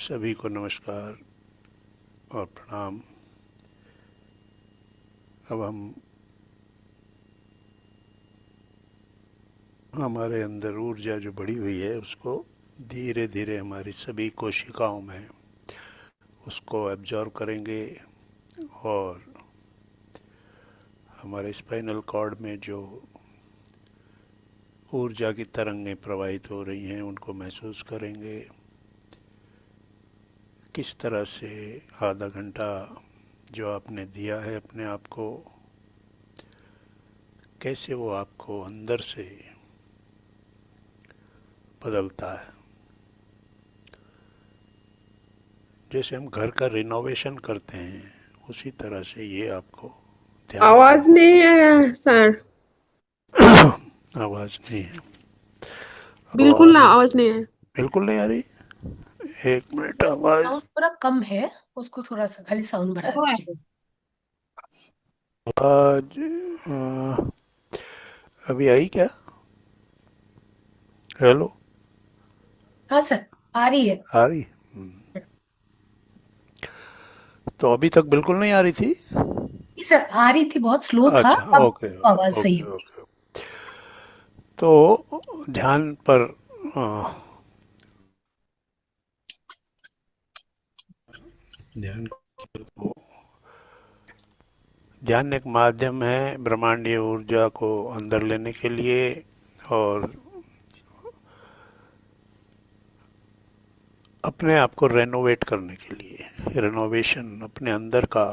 सभी को नमस्कार और प्रणाम। अब हम हमारे अंदर ऊर्जा जो बढ़ी हुई है उसको धीरे धीरे हमारी सभी कोशिकाओं में उसको एब्जॉर्व करेंगे और हमारे स्पाइनल कॉर्ड में जो ऊर्जा की तरंगें प्रवाहित हो रही हैं उनको महसूस करेंगे। किस तरह से आधा घंटा जो आपने दिया है अपने आप को, कैसे वो आपको अंदर से बदलता है। जैसे हम घर का रिनोवेशन करते हैं उसी तरह से ये आपको ध्यान के। आवाज नहीं है सर। आवाज़ नहीं है। अब आ बिल्कुल ना, रही? आवाज नहीं है। बिल्कुल नहीं आ रही। एक मिनट। आवाज़ साउंड थोड़ा कम है। उसको थोड़ा सा खाली साउंड बढ़ा दीजिए। आवाज़ अभी आई क्या? हेलो? हाँ सर, आ रही है। आ रही? तो अभी तक बिल्कुल नहीं आ रही थी। नहीं सर, आ रही थी, बहुत स्लो था। अच्छा, अब ओके आवाज ओके सही ओके होगी। ओके। तो ध्यान पर अ, ध्यान ध्यान एक माध्यम है ब्रह्मांडीय ऊर्जा को अंदर लेने के लिए और अपने आप को रेनोवेट करने के लिए। रेनोवेशन अपने अंदर का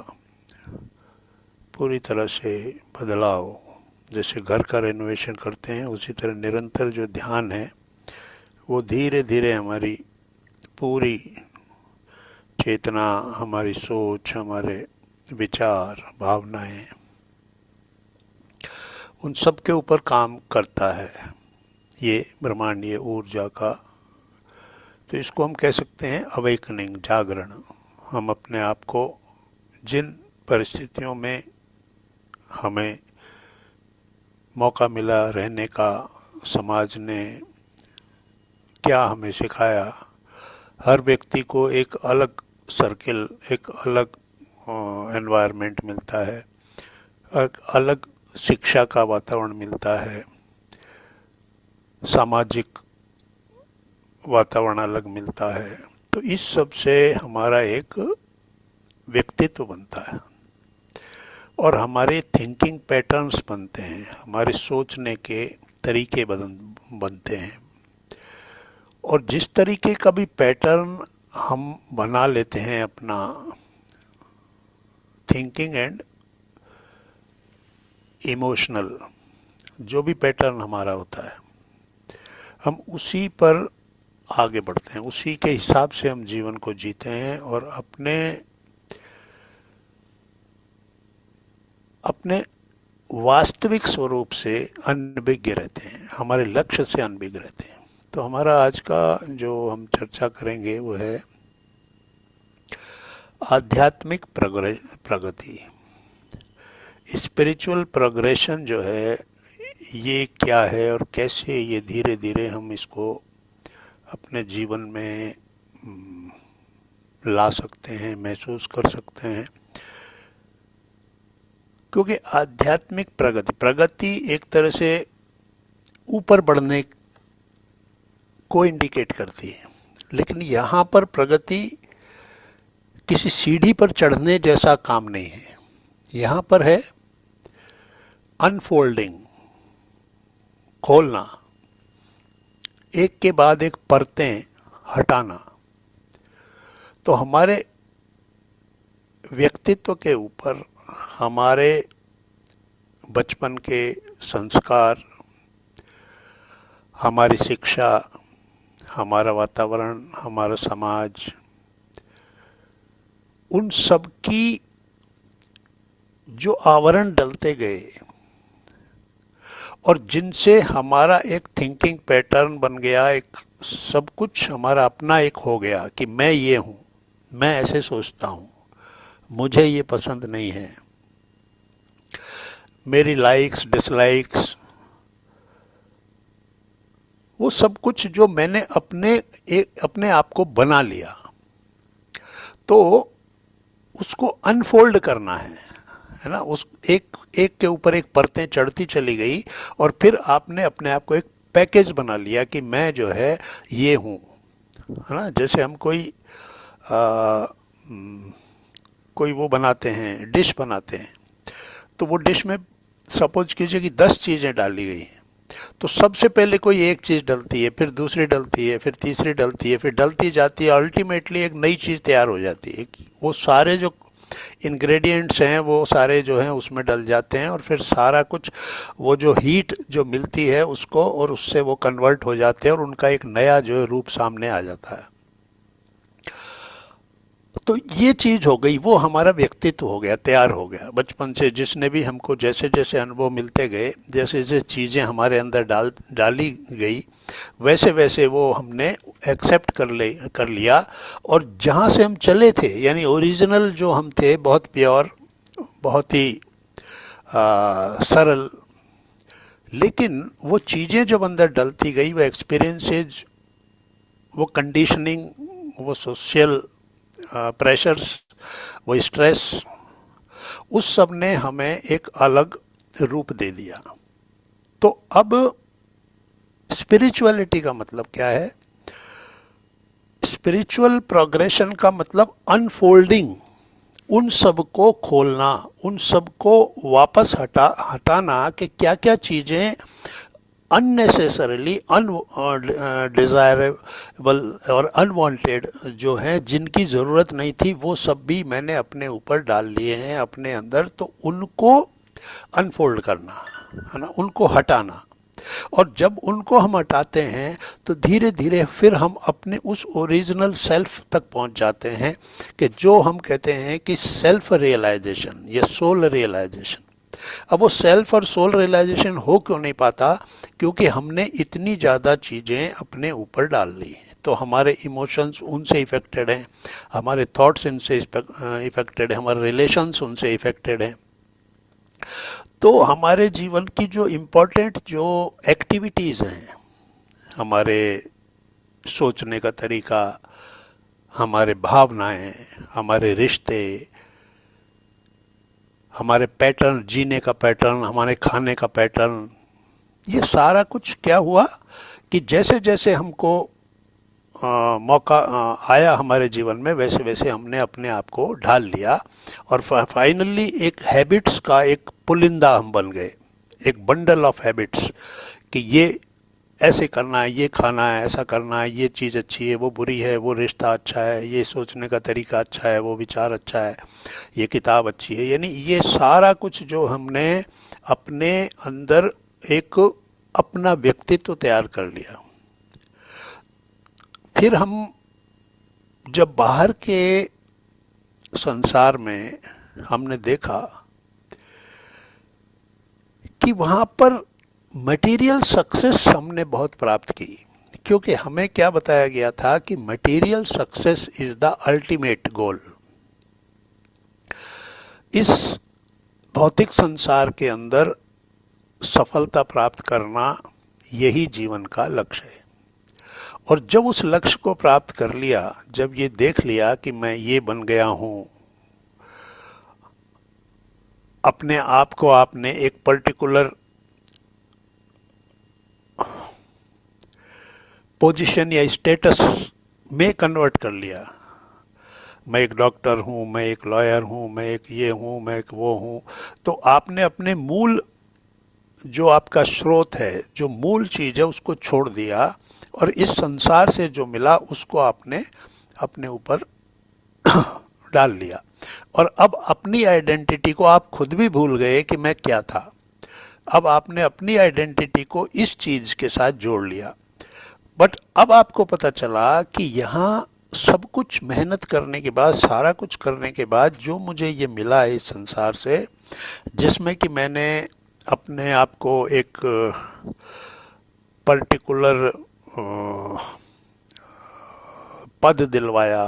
पूरी तरह से बदलाव, जैसे घर का रेनोवेशन करते हैं उसी तरह निरंतर जो ध्यान है वो धीरे धीरे हमारी पूरी चेतना, हमारी सोच, हमारे विचार, भावनाएं, उन सब के ऊपर काम करता है ये ब्रह्मांडीय ऊर्जा का। तो इसको हम कह सकते हैं अवेकनिंग, जागरण। हम अपने आप को जिन परिस्थितियों में हमें मौका मिला रहने का, समाज ने क्या हमें सिखाया, हर व्यक्ति को एक अलग सर्किल, एक अलग एनवायरनमेंट मिलता है, एक अलग शिक्षा का वातावरण मिलता है, सामाजिक वातावरण अलग मिलता है। तो इस सब से हमारा एक व्यक्तित्व बनता है और हमारे थिंकिंग पैटर्न्स बनते हैं, हमारे सोचने के तरीके बनते हैं। और जिस तरीके का भी पैटर्न हम बना लेते हैं अपना थिंकिंग एंड इमोशनल, जो भी पैटर्न हमारा होता है हम उसी पर आगे बढ़ते हैं, उसी के हिसाब से हम जीवन को जीते हैं और अपने अपने वास्तविक स्वरूप से अनभिज्ञ रहते हैं, हमारे लक्ष्य से अनभिज्ञ रहते हैं। तो हमारा आज का जो हम चर्चा करेंगे वो है आध्यात्मिक प्रगति। स्पिरिचुअल प्रोग्रेशन जो है ये क्या है और कैसे ये धीरे धीरे हम इसको अपने जीवन में ला सकते हैं, महसूस कर सकते हैं। क्योंकि आध्यात्मिक प्रगति प्रगति एक तरह से ऊपर बढ़ने को इंडिकेट करती है, लेकिन यहाँ पर प्रगति किसी सीढ़ी पर चढ़ने जैसा काम नहीं है। यहाँ पर है अनफोल्डिंग, खोलना, एक के बाद एक परतें हटाना। तो हमारे व्यक्तित्व के ऊपर हमारे बचपन के संस्कार, हमारी शिक्षा, हमारा वातावरण, हमारा समाज, उन सब की जो आवरण डलते गए और जिनसे हमारा एक थिंकिंग पैटर्न बन गया, एक सब कुछ हमारा अपना एक हो गया कि मैं ये हूँ, मैं ऐसे सोचता हूँ, मुझे ये पसंद नहीं है, मेरी लाइक्स डिसलाइक्स, वो सब कुछ जो मैंने अपने आप को बना लिया, तो उसको अनफोल्ड करना है ना। उस एक एक के ऊपर एक परतें चढ़ती चली गई और फिर आपने अपने आप को एक पैकेज बना लिया कि मैं जो है ये हूँ, है ना। जैसे हम आ, हम्म, कोई वो बनाते हैं, डिश बनाते हैं, तो वो डिश में सपोज कीजिए कि 10 चीज़ें डाली गई हैं, तो सबसे पहले कोई एक चीज़ डलती है, फिर दूसरी डलती है, फिर तीसरी डलती है, फिर डलती जाती है, अल्टीमेटली एक नई चीज़ तैयार हो जाती है। वो सारे जो इंग्रेडिएंट्स हैं वो सारे जो हैं उसमें डल जाते हैं और फिर सारा कुछ वो जो हीट जो मिलती है उसको, और उससे वो कन्वर्ट हो जाते हैं और उनका एक नया जो है रूप सामने आ जाता है। तो ये चीज हो गई, वो हमारा व्यक्तित्व हो गया, तैयार हो गया बचपन से। जिसने भी हमको जैसे जैसे अनुभव मिलते गए, जैसे जैसे चीज़ें हमारे अंदर डाली गई, वैसे वैसे वो हमने एक्सेप्ट कर लिया। और जहाँ से हम चले थे, यानी ओरिजिनल जो हम थे, बहुत प्योर, बहुत ही सरल, लेकिन वो चीज़ें जब अंदर डलती गई, वो एक्सपीरियंसेस, वो कंडीशनिंग, वो सोशल प्रेशर्स, वो स्ट्रेस, उस सब ने हमें एक अलग रूप दे दिया। तो अब स्पिरिचुअलिटी का मतलब क्या है? स्पिरिचुअल प्रोग्रेशन का मतलब अनफोल्डिंग, उन सब को खोलना, उन सब को वापस हटाना कि क्या क्या चीज़ें अननेसेसरली अनडिज़ायरेबल और अनवांटेड जो हैं, जिनकी ज़रूरत नहीं थी, वो सब भी मैंने अपने ऊपर डाल लिए हैं अपने अंदर। तो उनको अनफोल्ड करना, है ना, उनको हटाना। और जब उनको हम हटाते हैं तो धीरे धीरे फिर हम अपने उस ओरिजिनल सेल्फ तक पहुंच जाते हैं, कि जो हम कहते हैं कि सेल्फ रियलाइजेशन या सोल रियलाइजेशन। अब वो सेल्फ और सोल रियलाइजेशन हो क्यों नहीं पाता? क्योंकि हमने इतनी ज़्यादा चीज़ें अपने ऊपर डाल ली हैं। तो हमारे इमोशंस उनसे इफ़ेक्टेड हैं, हमारे थॉट्स इनसे इफ़ेक्टेड हैं, हमारे रिलेशंस उनसे इफ़ेक्टेड हैं। तो हमारे जीवन की जो इम्पोर्टेंट जो एक्टिविटीज़ हैं, हमारे सोचने का तरीका, हमारे भावनाएं, हमारे रिश्ते, हमारे पैटर्न, जीने का पैटर्न, हमारे खाने का पैटर्न, ये सारा कुछ क्या हुआ कि जैसे जैसे हमको मौका आया हमारे जीवन में, वैसे वैसे हमने अपने आप को ढाल लिया और फाइनली एक हैबिट्स का एक पुलिंदा हम बन गए, एक बंडल ऑफ हैबिट्स, कि ये ऐसे करना है, ये खाना है, ऐसा करना है, ये चीज़ अच्छी है, वो बुरी है, वो रिश्ता अच्छा है, ये सोचने का तरीका अच्छा है, वो विचार अच्छा है, ये किताब अच्छी है। यानी ये सारा कुछ जो हमने अपने अंदर एक अपना व्यक्तित्व तैयार कर लिया। फिर हम जब बाहर के संसार में हमने देखा कि वहाँ पर मटेरियल सक्सेस हमने बहुत प्राप्त की, क्योंकि हमें क्या बताया गया था कि material success is the ultimate goal. इस भौतिक संसार के अंदर सफलता प्राप्त करना यही जीवन का लक्ष्य है। और जब उस लक्ष्य को प्राप्त कर लिया, जब ये देख लिया कि मैं ये बन गया हूँ, अपने आप को आपने एक पर्टिकुलर पोजीशन या स्टेटस में कन्वर्ट कर लिया, मैं एक डॉक्टर हूँ, मैं एक लॉयर हूँ, मैं एक ये हूँ, मैं एक वो हूँ, तो आपने अपने मूल जो आपका स्रोत है, जो मूल चीज़ है, उसको छोड़ दिया और इस संसार से जो मिला उसको आपने अपने ऊपर डाल लिया। और अब अपनी आइडेंटिटी को आप खुद भी भूल गए कि मैं क्या था। अब आपने अपनी आइडेंटिटी को इस चीज़ के साथ जोड़ लिया। बट अब आपको पता चला कि यहाँ सब कुछ मेहनत करने के बाद, सारा कुछ करने के बाद जो मुझे ये मिला है इस संसार से, जिसमें कि मैंने अपने आप को एक पर्टिकुलर पद दिलवाया,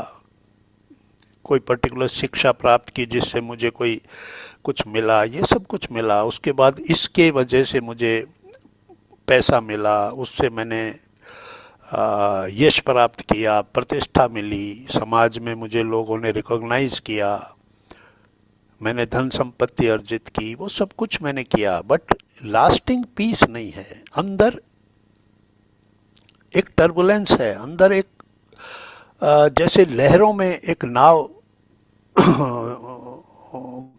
कोई पर्टिकुलर शिक्षा प्राप्त की जिससे मुझे कोई कुछ मिला, ये सब कुछ मिला। उसके बाद इसके वजह से मुझे पैसा मिला, उससे मैंने यश प्राप्त किया, प्रतिष्ठा मिली, समाज में मुझे लोगों ने रिकॉग्नाइज किया, मैंने धन संपत्ति अर्जित की, वो सब कुछ मैंने किया, बट लास्टिंग पीस नहीं है। अंदर एक टर्बुलेंस है, अंदर एक जैसे लहरों में एक नाव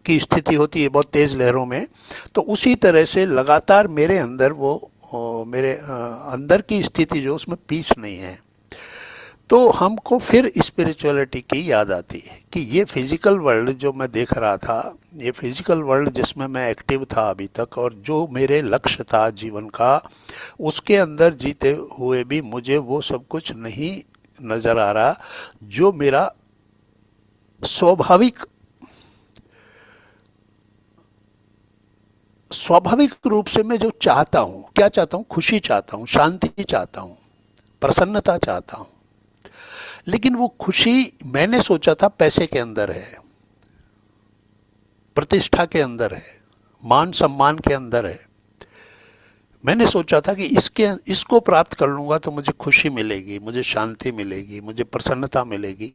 की स्थिति होती है बहुत तेज लहरों में, तो उसी तरह से लगातार मेरे अंदर वो मेरे अंदर की स्थिति जो उसमें पीस नहीं है। तो हमको फिर स्पिरिचुअलिटी की याद आती है कि ये फिजिकल वर्ल्ड जो मैं देख रहा था, ये फिजिकल वर्ल्ड जिसमें मैं एक्टिव था अभी तक, और जो मेरे लक्ष्य था जीवन का, उसके अंदर जीते हुए भी मुझे वो सब कुछ नहीं नज़र आ रहा जो मेरा स्वाभाविक स्वाभाविक रूप से मैं जो चाहता हूँ। क्या चाहता हूँ? खुशी चाहता हूँ, शांति चाहता हूँ, प्रसन्नता चाहता हूँ। लेकिन वो खुशी मैंने सोचा था पैसे के अंदर है, प्रतिष्ठा के अंदर है, मान सम्मान के अंदर है। मैंने सोचा था कि इसको प्राप्त कर लूँगा तो मुझे खुशी मिलेगी, मुझे शांति मिलेगी, मुझे प्रसन्नता मिलेगी।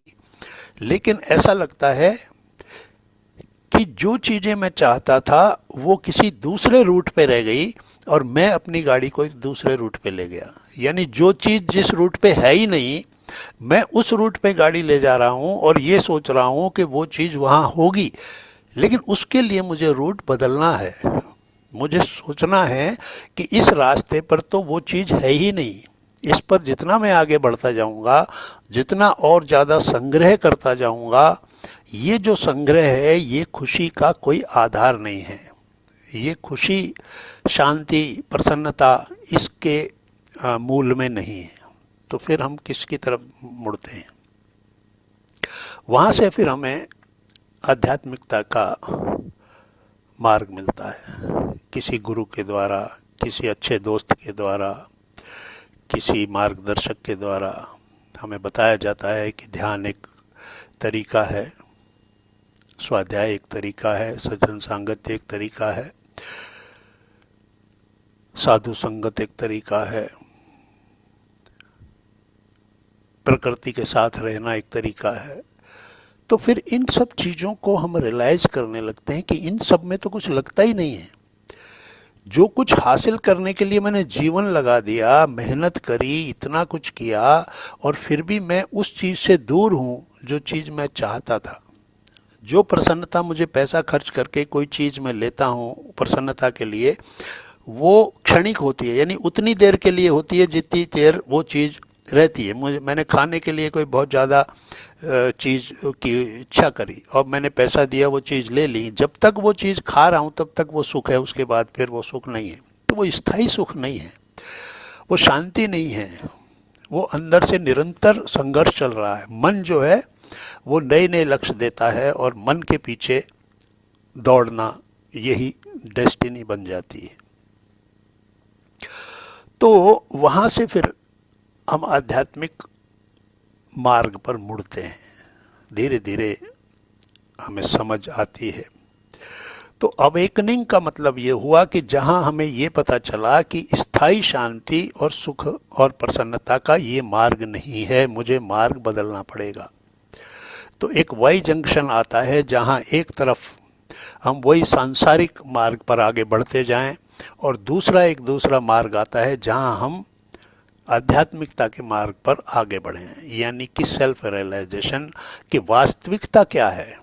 लेकिन ऐसा लगता है कि जो चीज़ें मैं चाहता था वो किसी दूसरे रूट पे रह गई और मैं अपनी गाड़ी को एक दूसरे रूट पे ले गया। यानी जो चीज़ जिस रूट पे है ही नहीं, मैं उस रूट पे गाड़ी ले जा रहा हूँ और ये सोच रहा हूँ कि वो चीज़ वहाँ होगी, लेकिन उसके लिए मुझे रूट बदलना है। मुझे सोचना है कि इस रास्ते पर तो वो चीज़ है ही नहीं। इस पर जितना मैं आगे बढ़ता जाऊँगा, जितना और ज़्यादा संग्रह करता जाऊँगा, ये जो संग्रह है ये खुशी का कोई आधार नहीं है। ये खुशी, शांति, प्रसन्नता इसके मूल में नहीं है। तो फिर हम किसकी तरफ मुड़ते हैं? वहाँ से फिर हमें आध्यात्मिकता का मार्ग मिलता है, किसी गुरु के द्वारा, किसी अच्छे दोस्त के द्वारा, किसी मार्गदर्शक के द्वारा हमें बताया जाता है कि ध्यान एक तरीका है, स्वाध्याय एक तरीका है, सज्जन संगत एक तरीका है, साधु संगत एक तरीका है, प्रकृति के साथ रहना एक तरीका है। तो फिर इन सब चीज़ों को हम रियलाइज करने लगते हैं कि इन सब में तो कुछ लगता ही नहीं है। जो कुछ हासिल करने के लिए मैंने जीवन लगा दिया, मेहनत करी, इतना कुछ किया, और फिर भी मैं उस चीज़ से दूर हूँ जो चीज़ मैं चाहता था। जो प्रसन्नता मुझे पैसा खर्च करके कोई चीज़ मैं लेता हूँ प्रसन्नता के लिए, वो क्षणिक होती है, यानी उतनी देर के लिए होती है जितनी देर वो चीज़ रहती है। मैंने खाने के लिए कोई बहुत ज़्यादा चीज़ की इच्छा करी और मैंने पैसा दिया, वो चीज़ ले ली। जब तक वो चीज़ खा रहा हूँ तब तक वो सुख है, उसके बाद फिर वो सुख नहीं है। तो वो स्थायी सुख नहीं है, वो शांति नहीं है, वो अंदर से निरंतर संघर्ष चल रहा है। मन जो है वो नए नए लक्ष्य देता है और मन के पीछे दौड़ना यही डेस्टिनी बन जाती है। तो वहाँ से फिर हम आध्यात्मिक मार्ग पर मुड़ते हैं, धीरे धीरे हमें समझ आती है। तो अवेकनिंग का मतलब ये हुआ कि जहाँ हमें ये पता चला कि स्थायी शांति और सुख और प्रसन्नता का ये मार्ग नहीं है, मुझे मार्ग बदलना पड़ेगा। तो एक वाई जंक्शन आता है जहाँ एक तरफ हम वही सांसारिक मार्ग पर आगे बढ़ते जाएं और दूसरा मार्ग आता है जहाँ हम आध्यात्मिकता के मार्ग पर आगे बढ़ें, यानी कि सेल्फ रियलाइजेशन कि वास्तविकता क्या है,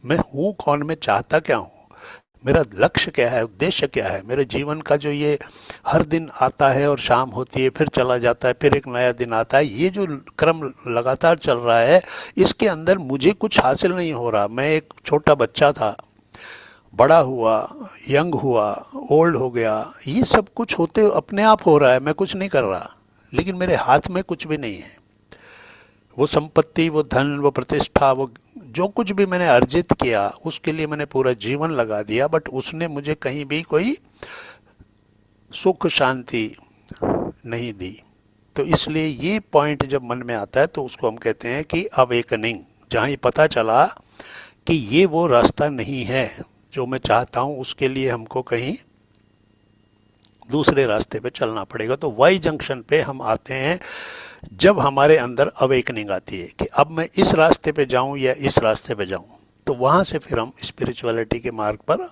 मैं हूँ कौन, मैं चाहता क्या हूँ, मेरा लक्ष्य क्या है, उद्देश्य क्या है। मेरे जीवन का जो ये हर दिन आता है और शाम होती है, फिर चला जाता है, फिर एक नया दिन आता है, ये जो क्रम लगातार चल रहा है, इसके अंदर मुझे कुछ हासिल नहीं हो रहा। मैं एक छोटा बच्चा था, बड़ा हुआ, यंग हुआ, ओल्ड हो गया, ये सब कुछ होते अपने आप हो रहा है, मैं कुछ नहीं कर रहा, लेकिन मेरे हाथ में कुछ भी नहीं है। वो संपत्ति, वो धन, वो प्रतिष्ठा, वो जो कुछ भी मैंने अर्जित किया उसके लिए मैंने पूरा जीवन लगा दिया, बट उसने मुझे कहीं भी कोई सुख शांति नहीं दी। तो इसलिए ये पॉइंट जब मन में आता है तो उसको हम कहते हैं कि अवेकनिंग, जहाँ ये पता चला कि ये वो रास्ता नहीं है जो मैं चाहता हूँ, उसके लिए हमको कहीं दूसरे रास्ते पे चलना पड़ेगा। तो वाई जंक्शन पे हम आते हैं जब हमारे अंदर अवेकनिंग आती है कि अब मैं इस रास्ते पे जाऊं या इस रास्ते पे जाऊं। तो वहां से फिर हम स्पिरिचुअलिटी के मार्ग पर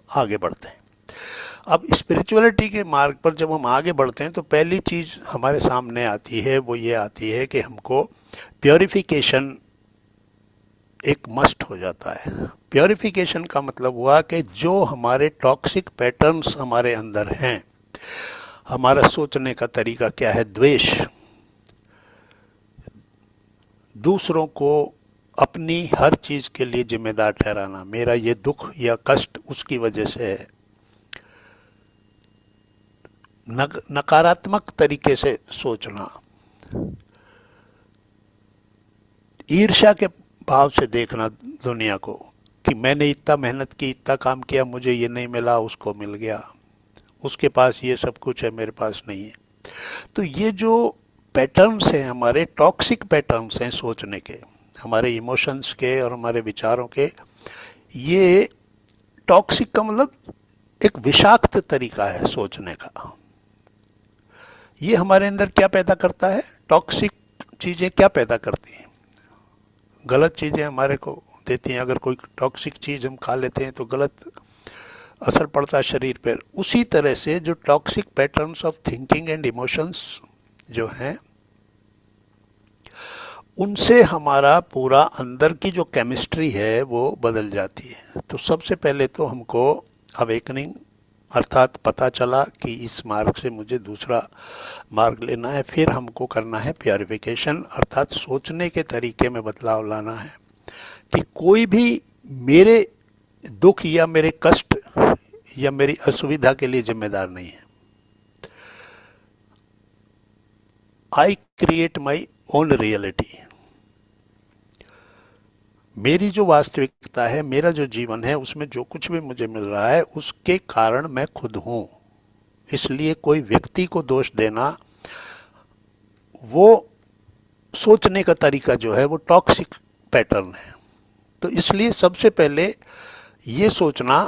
आगे बढ़ते हैं। अब स्पिरिचुअलिटी के मार्ग पर जब हम आगे बढ़ते हैं तो पहली चीज़ हमारे सामने आती है वो ये आती है कि हमको प्योरिफिकेशन एक मस्ट हो जाता है। प्योरिफिकेशन का मतलब हुआ कि जो हमारे टॉक्सिक पैटर्न्स हमारे अंदर हैं, हमारा सोचने का तरीका क्या है, द्वेष, दूसरों को अपनी हर चीज़ के लिए जिम्मेदार ठहराना, मेरा ये दुख या कष्ट उसकी वजह से है, नकारात्मक तरीके से सोचना, ईर्ष्या के भाव से देखना दुनिया को कि मैंने इतना मेहनत की, इतना काम किया, मुझे ये नहीं मिला, उसको मिल गया, उसके पास ये सब कुछ है, मेरे पास नहीं है। तो ये जो पैटर्न्स हैं, हमारे टॉक्सिक पैटर्न्स हैं सोचने के, हमारे इमोशंस के और हमारे विचारों के, ये टॉक्सिक का मतलब एक विषाक्त तरीका है सोचने का। ये हमारे अंदर क्या पैदा करता है, टॉक्सिक चीज़ें क्या पैदा करती हैं, गलत चीज़ें हमारे को देती हैं। अगर कोई टॉक्सिक चीज़ हम खा लेते हैं तो गलत असर पड़ता है शरीर पर। उसी तरह से जो toxic patterns of thinking and emotions जो हैं, उनसे हमारा पूरा अंदर की जो केमिस्ट्री है वो बदल जाती है। तो सबसे पहले तो हमको अवेकनिंग अर्थात पता चला कि इस मार्ग से मुझे दूसरा मार्ग लेना है। फिर हमको करना है प्योरिफिकेशन अर्थात सोचने के तरीके में बदलाव लाना है कि कोई भी मेरे दुख या मेरे कष्ट या मेरी असुविधा के लिए जिम्मेदार नहीं है। I create my own reality. मेरी जो वास्तविकता है, मेरा जो जीवन है, उसमें जो कुछ भी मुझे मिल रहा है उसके कारण मैं खुद हूँ। इसलिए कोई व्यक्ति को दोष देना, वो सोचने का तरीका जो है वो टॉक्सिक पैटर्न है। तो इसलिए सबसे पहले ये सोचना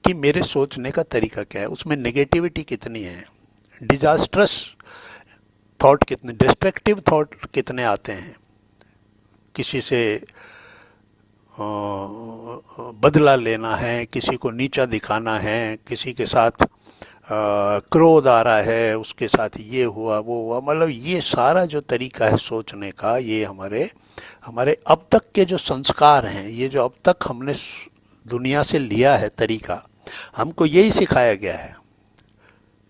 कि मेरे सोचने का तरीका क्या है, उसमें नेगेटिविटी कितनी है, डिजास्ट्रस थॉट कितने, डिस्ट्रक्टिव थॉट कितने आते हैं, किसी से बदला लेना है, किसी को नीचा दिखाना है, किसी के साथ क्रोध आ रहा है, उसके साथ ये हुआ वो हुआ, मतलब ये सारा जो तरीका है सोचने का, ये हमारे हमारे अब तक के जो संस्कार हैं, ये जो अब तक हमने दुनिया से लिया है तरीका, हमको यही सिखाया गया है,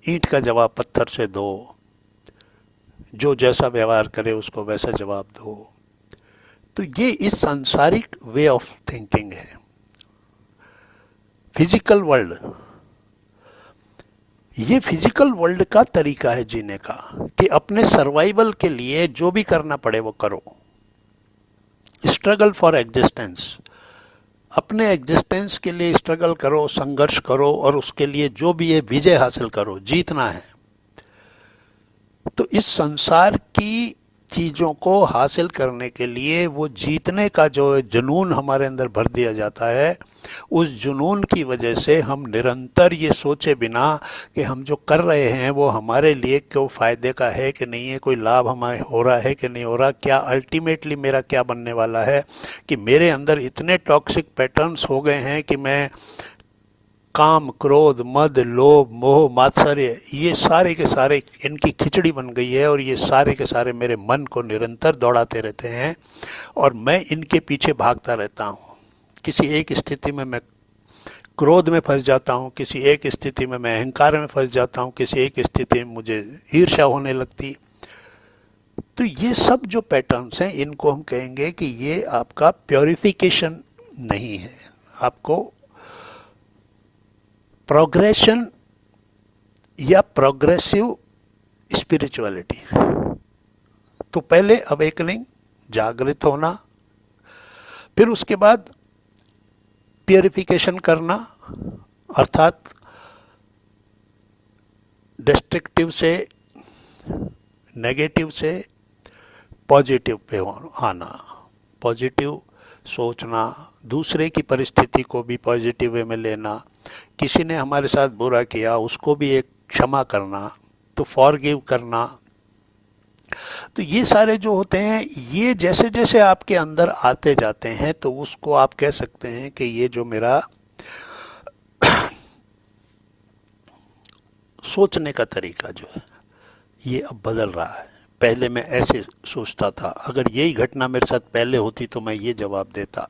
ईंट का जवाब पत्थर से दो, जो जैसा व्यवहार करे उसको वैसा जवाब दो। तो ये इस सांसारिक वे ऑफ थिंकिंग है। फिजिकल वर्ल्ड, ये फिजिकल वर्ल्ड का तरीका है जीने का कि अपने सर्वाइवल के लिए जो भी करना पड़े वो करो, स्ट्रगल फॉर एग्जिस्टेंस, अपने एग्जिस्टेंस के लिए स्ट्रगल करो, संघर्ष करो और उसके लिए जो भी है विजय हासिल करो, जीतना है। तो इस संसार की चीज़ों को हासिल करने के लिए वो जीतने का जो जुनून हमारे अंदर भर दिया जाता है, उस जुनून की वजह से हम निरंतर ये सोचे बिना कि हम जो कर रहे हैं वो हमारे लिए क्यों फ़ायदे का है कि नहीं है, कोई लाभ हमें हो रहा है कि नहीं हो रहा, क्या अल्टीमेटली मेरा क्या बनने वाला है, कि मेरे अंदर इतने टॉक्सिक पैटर्न्स हो गए हैं कि मैं काम, क्रोध, मद, लोभ, मोह, मात्सर्य, ये सारे के सारे इनकी खिचड़ी बन गई है और ये सारे के सारे मेरे मन को निरंतर दौड़ाते रहते हैं और मैं इनके पीछे भागता रहता हूँ। किसी एक स्थिति में मैं क्रोध में फंस जाता हूँ, किसी एक स्थिति में मैं अहंकार में फंस जाता हूँ, किसी एक स्थिति में मुझे ईर्ष्या होने लगती। तो ये सब जो पैटर्न्स हैं, इनको हम कहेंगे कि ये आपका प्योरिफिकेशन नहीं है, आपको प्रोग्रेशन या प्रोग्रेसिव स्पिरिचुअलिटी। तो पहले अवेकनिंग, जागृत होना, फिर उसके बाद प्योरिफिकेशन करना अर्थात डिस्ट्रक्टिव से, नेगेटिव से पॉजिटिव पे आना, पॉजिटिव सोचना, दूसरे की परिस्थिति को भी पॉजिटिव वे में लेना, किसी ने हमारे साथ बुरा किया उसको भी एक क्षमा करना, तो फॉरगिव करना। तो ये सारे जो होते हैं, ये जैसे जैसे आपके अंदर आते जाते हैं तो उसको आप कह सकते हैं कि ये जो मेरा सोचने का तरीका जो है ये अब बदल रहा है। पहले मैं ऐसे सोचता था, अगर यही घटना मेरे साथ पहले होती तो मैं ये जवाब देता,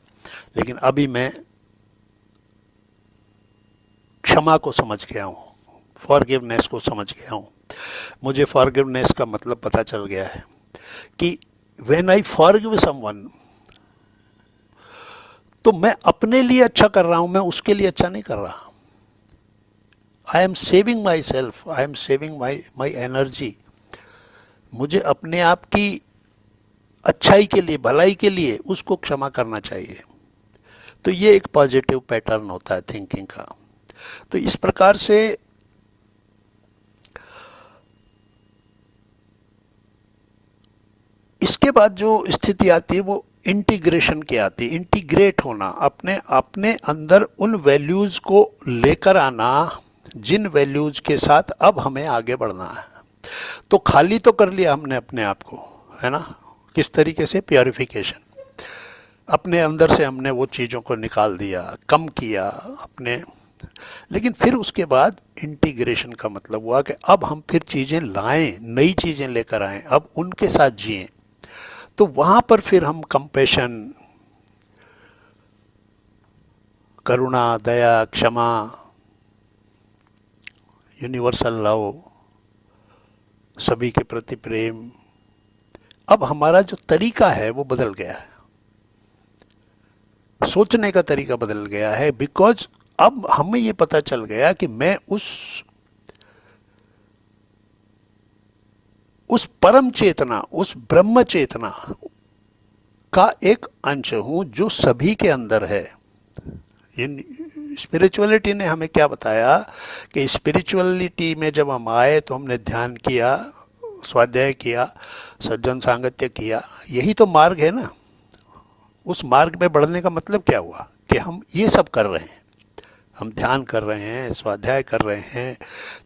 लेकिन अभी मैं क्षमा को समझ गया हूँ, फॉरगिवनेस को समझ गया हूँ। मुझे फॉरगिवनेस का मतलब पता चल गया है कि व्हेन आई फॉरगिव समवन, तो मैं अपने लिए अच्छा कर रहा हूं, मैं उसके लिए अच्छा नहीं कर रहा। I am saving my self, I am saving my energy. मुझे अपने आप की अच्छाई के लिए, भलाई के लिए उसको क्षमा करना चाहिए। तो ये एक पॉजिटिव पैटर्न होता है थिंकिंग का। तो इस प्रकार से इसके बाद जो स्थिति आती है वो इंटीग्रेशन की आती है। इंटीग्रेट होना, अपने अपने अंदर उन वैल्यूज को लेकर आना जिन वैल्यूज के साथ अब हमें आगे बढ़ना है। तो खाली तो कर लिया हमने अपने आप को, है ना, किस तरीके से, प्योरिफिकेशन। अपने अंदर से हमने वो चीज़ों को निकाल दिया, कम किया अपने। लेकिन फिर उसके बाद इंटीग्रेशन का मतलब हुआ कि अब हम फिर चीज़ें लाएं, नई चीज़ें लेकर आएं, अब उनके साथ जिएं। तो वहाँ पर फिर हम कंपैशन, करुणा, दया, क्षमा, यूनिवर्सल लव, सभी के प्रति प्रेम, अब हमारा जो तरीका है वो बदल गया है, सोचने का तरीका बदल गया है। बिकॉज अब हमें ये पता चल गया कि मैं उस परम चेतना, उस ब्रह्म चेतना का एक अंश हूं जो सभी के अंदर है। स्पिरिचुअलिटी ने हमें क्या बताया कि स्पिरिचुअलिटी में जब हम आए तो हमने ध्यान किया, स्वाध्याय किया, सज्जन सांगत्य किया, यही तो मार्ग है ना। उस मार्ग में बढ़ने का मतलब क्या हुआ कि हम ये सब कर रहे हैं, हम ध्यान कर रहे हैं, स्वाध्याय कर रहे हैं,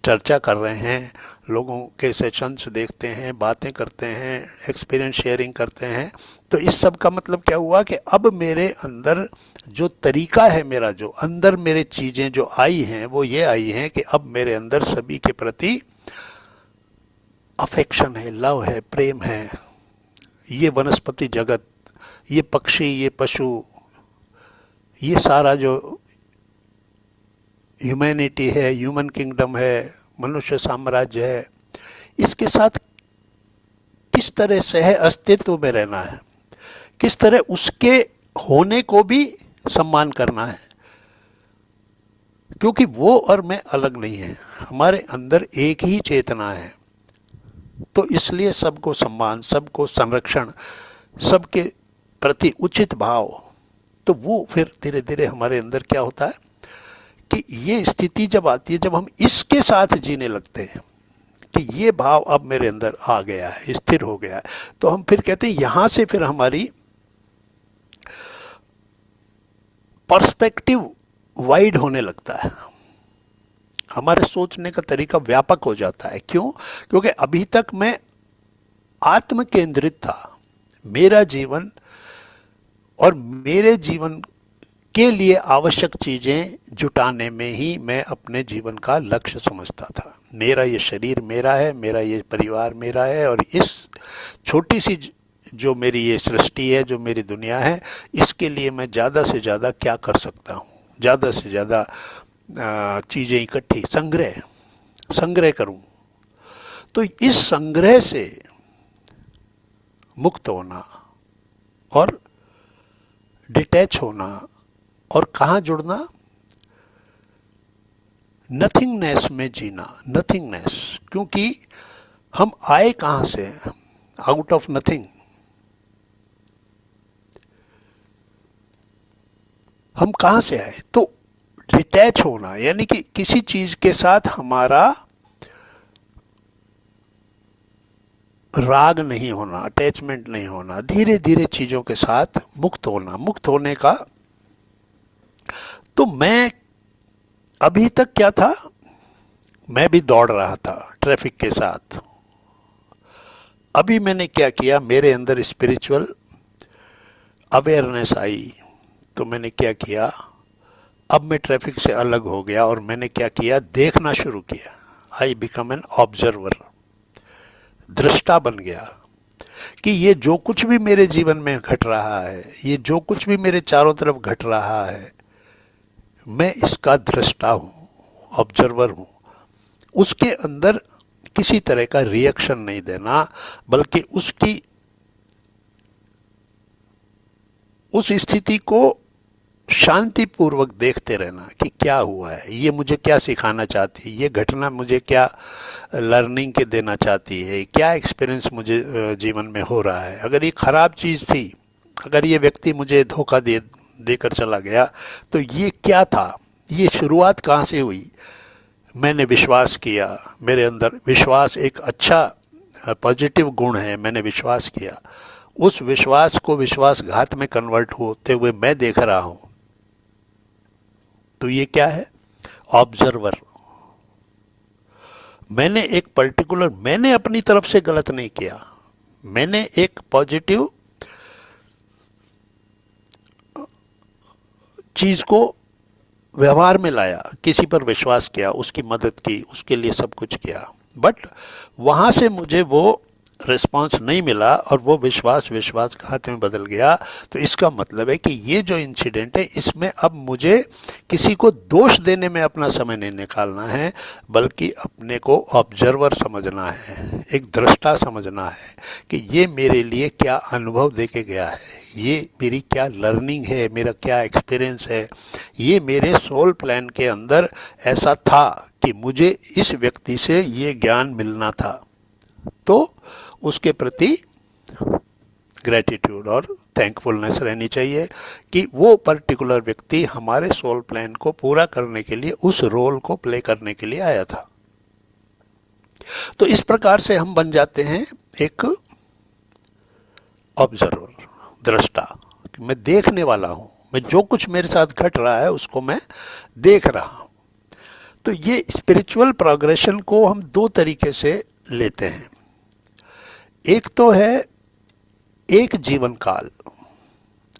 चर्चा कर रहे हैं, लोगों के सेशंस देखते हैं, बातें करते हैं, एक्सपीरियंस शेयरिंग करते हैं। तो इस सब का मतलब क्या हुआ कि अब मेरे अंदर जो तरीका है, मेरा जो अंदर मेरे चीज़ें जो आई हैं वो ये आई हैं कि अब मेरे अंदर सभी के प्रति अफेक्शन है, लव है, प्रेम है। ये वनस्पति जगत, ये पक्षी, ये पशु, ये सारा जो ह्यूमैनिटी है, ह्यूमन किंगडम है, मनुष्य साम्राज्य है, इसके साथ किस तरह सह अस्तित्व में रहना है, किस तरह उसके होने को भी सम्मान करना है। क्योंकि वो और मैं अलग नहीं है, हमारे अंदर एक ही चेतना है। तो इसलिए सबको सम्मान, सबको संरक्षण, सबके प्रति उचित भाव। तो वो फिर धीरे धीरे हमारे अंदर क्या होता है कि ये स्थिति जब आती है, जब हम इसके साथ जीने लगते हैं कि ये भाव अब मेरे अंदर आ गया है, स्थिर हो गया है, तो हम फिर कहते हैं यहां से फिर हमारी पर्सपेक्टिव वाइड होने लगता है, हमारे सोचने का तरीका व्यापक हो जाता है। क्यों? क्योंकि अभी तक मैं आत्म केंद्रित था। मेरा जीवन और मेरे जीवन के लिए आवश्यक चीजें जुटाने में ही मैं अपने जीवन का लक्ष्य समझता था। मेरा ये शरीर मेरा है, मेरा ये परिवार मेरा है, और इस छोटी सी जो मेरी ये सृष्टि है, जो मेरी दुनिया है, इसके लिए मैं ज़्यादा से ज़्यादा क्या कर सकता हूँ, ज़्यादा से ज़्यादा चीज़ें इकट्ठी संग्रह करूँ। तो इस संग्रह से मुक्त होना और डिटैच होना और कहाँ जुड़ना, नथिंगनेस में जीना। नथिंगनेस, क्योंकि हम आए कहाँ से, आउट ऑफ नथिंग। हम कहाँ से आए? तो डिटैच होना, यानी कि किसी चीज के साथ हमारा राग नहीं होना, अटैचमेंट नहीं होना, धीरे धीरे चीजों के साथ मुक्त होना। मुक्त होने का तो मैं अभी तक क्या था मैं भी दौड़ रहा था ट्रैफिक के साथ। अभी मैंने क्या किया, मेरे अंदर स्पिरिचुअल अवेयरनेस आई, तो मैंने क्या किया, अब मैं ट्रैफिक से अलग हो गया और मैंने क्या किया, देखना शुरू किया। आई बिकम एन ऑब्जर्वर, दृष्टा बन गया कि ये जो कुछ भी मेरे जीवन में घट रहा है, ये जो कुछ भी मेरे चारों तरफ घट रहा है, मैं इसका दृष्टा हूँ, ऑब्जर्वर हूँ। उसके अंदर किसी तरह का रिएक्शन नहीं देना, बल्कि उसकी उस स्थिति को शांतिपूर्वक देखते रहना कि क्या हुआ है, ये मुझे क्या सिखाना चाहती है, ये घटना मुझे क्या लर्निंग के देना चाहती है, क्या एक्सपीरियंस मुझे जीवन में हो रहा है। अगर ये खराब चीज़ थी, अगर ये व्यक्ति मुझे धोखा देकर चला गया, तो ये क्या था, ये शुरुआत कहाँ से हुई। मैंने विश्वास किया, मेरे अंदर विश्वास एक अच्छा पॉजिटिव गुण है, मैंने विश्वास किया, उस विश्वास को विश्वासघात में कन्वर्ट होते हुए मैं देख रहा हूं। तो ये क्या है, ऑब्जर्वर। मैंने अपनी तरफ से गलत नहीं किया, मैंने एक पॉजिटिव चीज को व्यवहार में लाया, किसी पर विश्वास किया, उसकी मदद की, उसके लिए सब कुछ किया, बट वहां से मुझे वो रिस्पांस नहीं मिला और वो विश्वासघात में बदल गया। तो इसका मतलब है कि ये जो इंसिडेंट है, इसमें अब मुझे किसी को दोष देने में अपना समय नहीं निकालना है, बल्कि अपने को ऑब्जर्वर समझना है, एक दृष्टा समझना है कि ये मेरे लिए क्या अनुभव दे के गया है, ये मेरी क्या लर्निंग है, मेरा क्या एक्सपीरियंस है, ये मेरे सोल प्लान के अंदर ऐसा था कि मुझे इस व्यक्ति से ये ज्ञान मिलना था। तो उसके प्रति ग्रेटिट्यूड और थैंकफुलनेस रहनी चाहिए कि वो पर्टिकुलर व्यक्ति हमारे सोल प्लान को पूरा करने के लिए, उस रोल को प्ले करने के लिए आया था। तो इस प्रकार से हम बन जाते हैं एक ऑब्जर्वर, दृष्टा, कि मैं देखने वाला हूं, मैं जो कुछ मेरे साथ घट रहा है उसको मैं देख रहा हूं। तो ये स्पिरिचुअल प्रोग्रेशन को हम दो तरीके से लेते हैं। एक तो है एक जीवन काल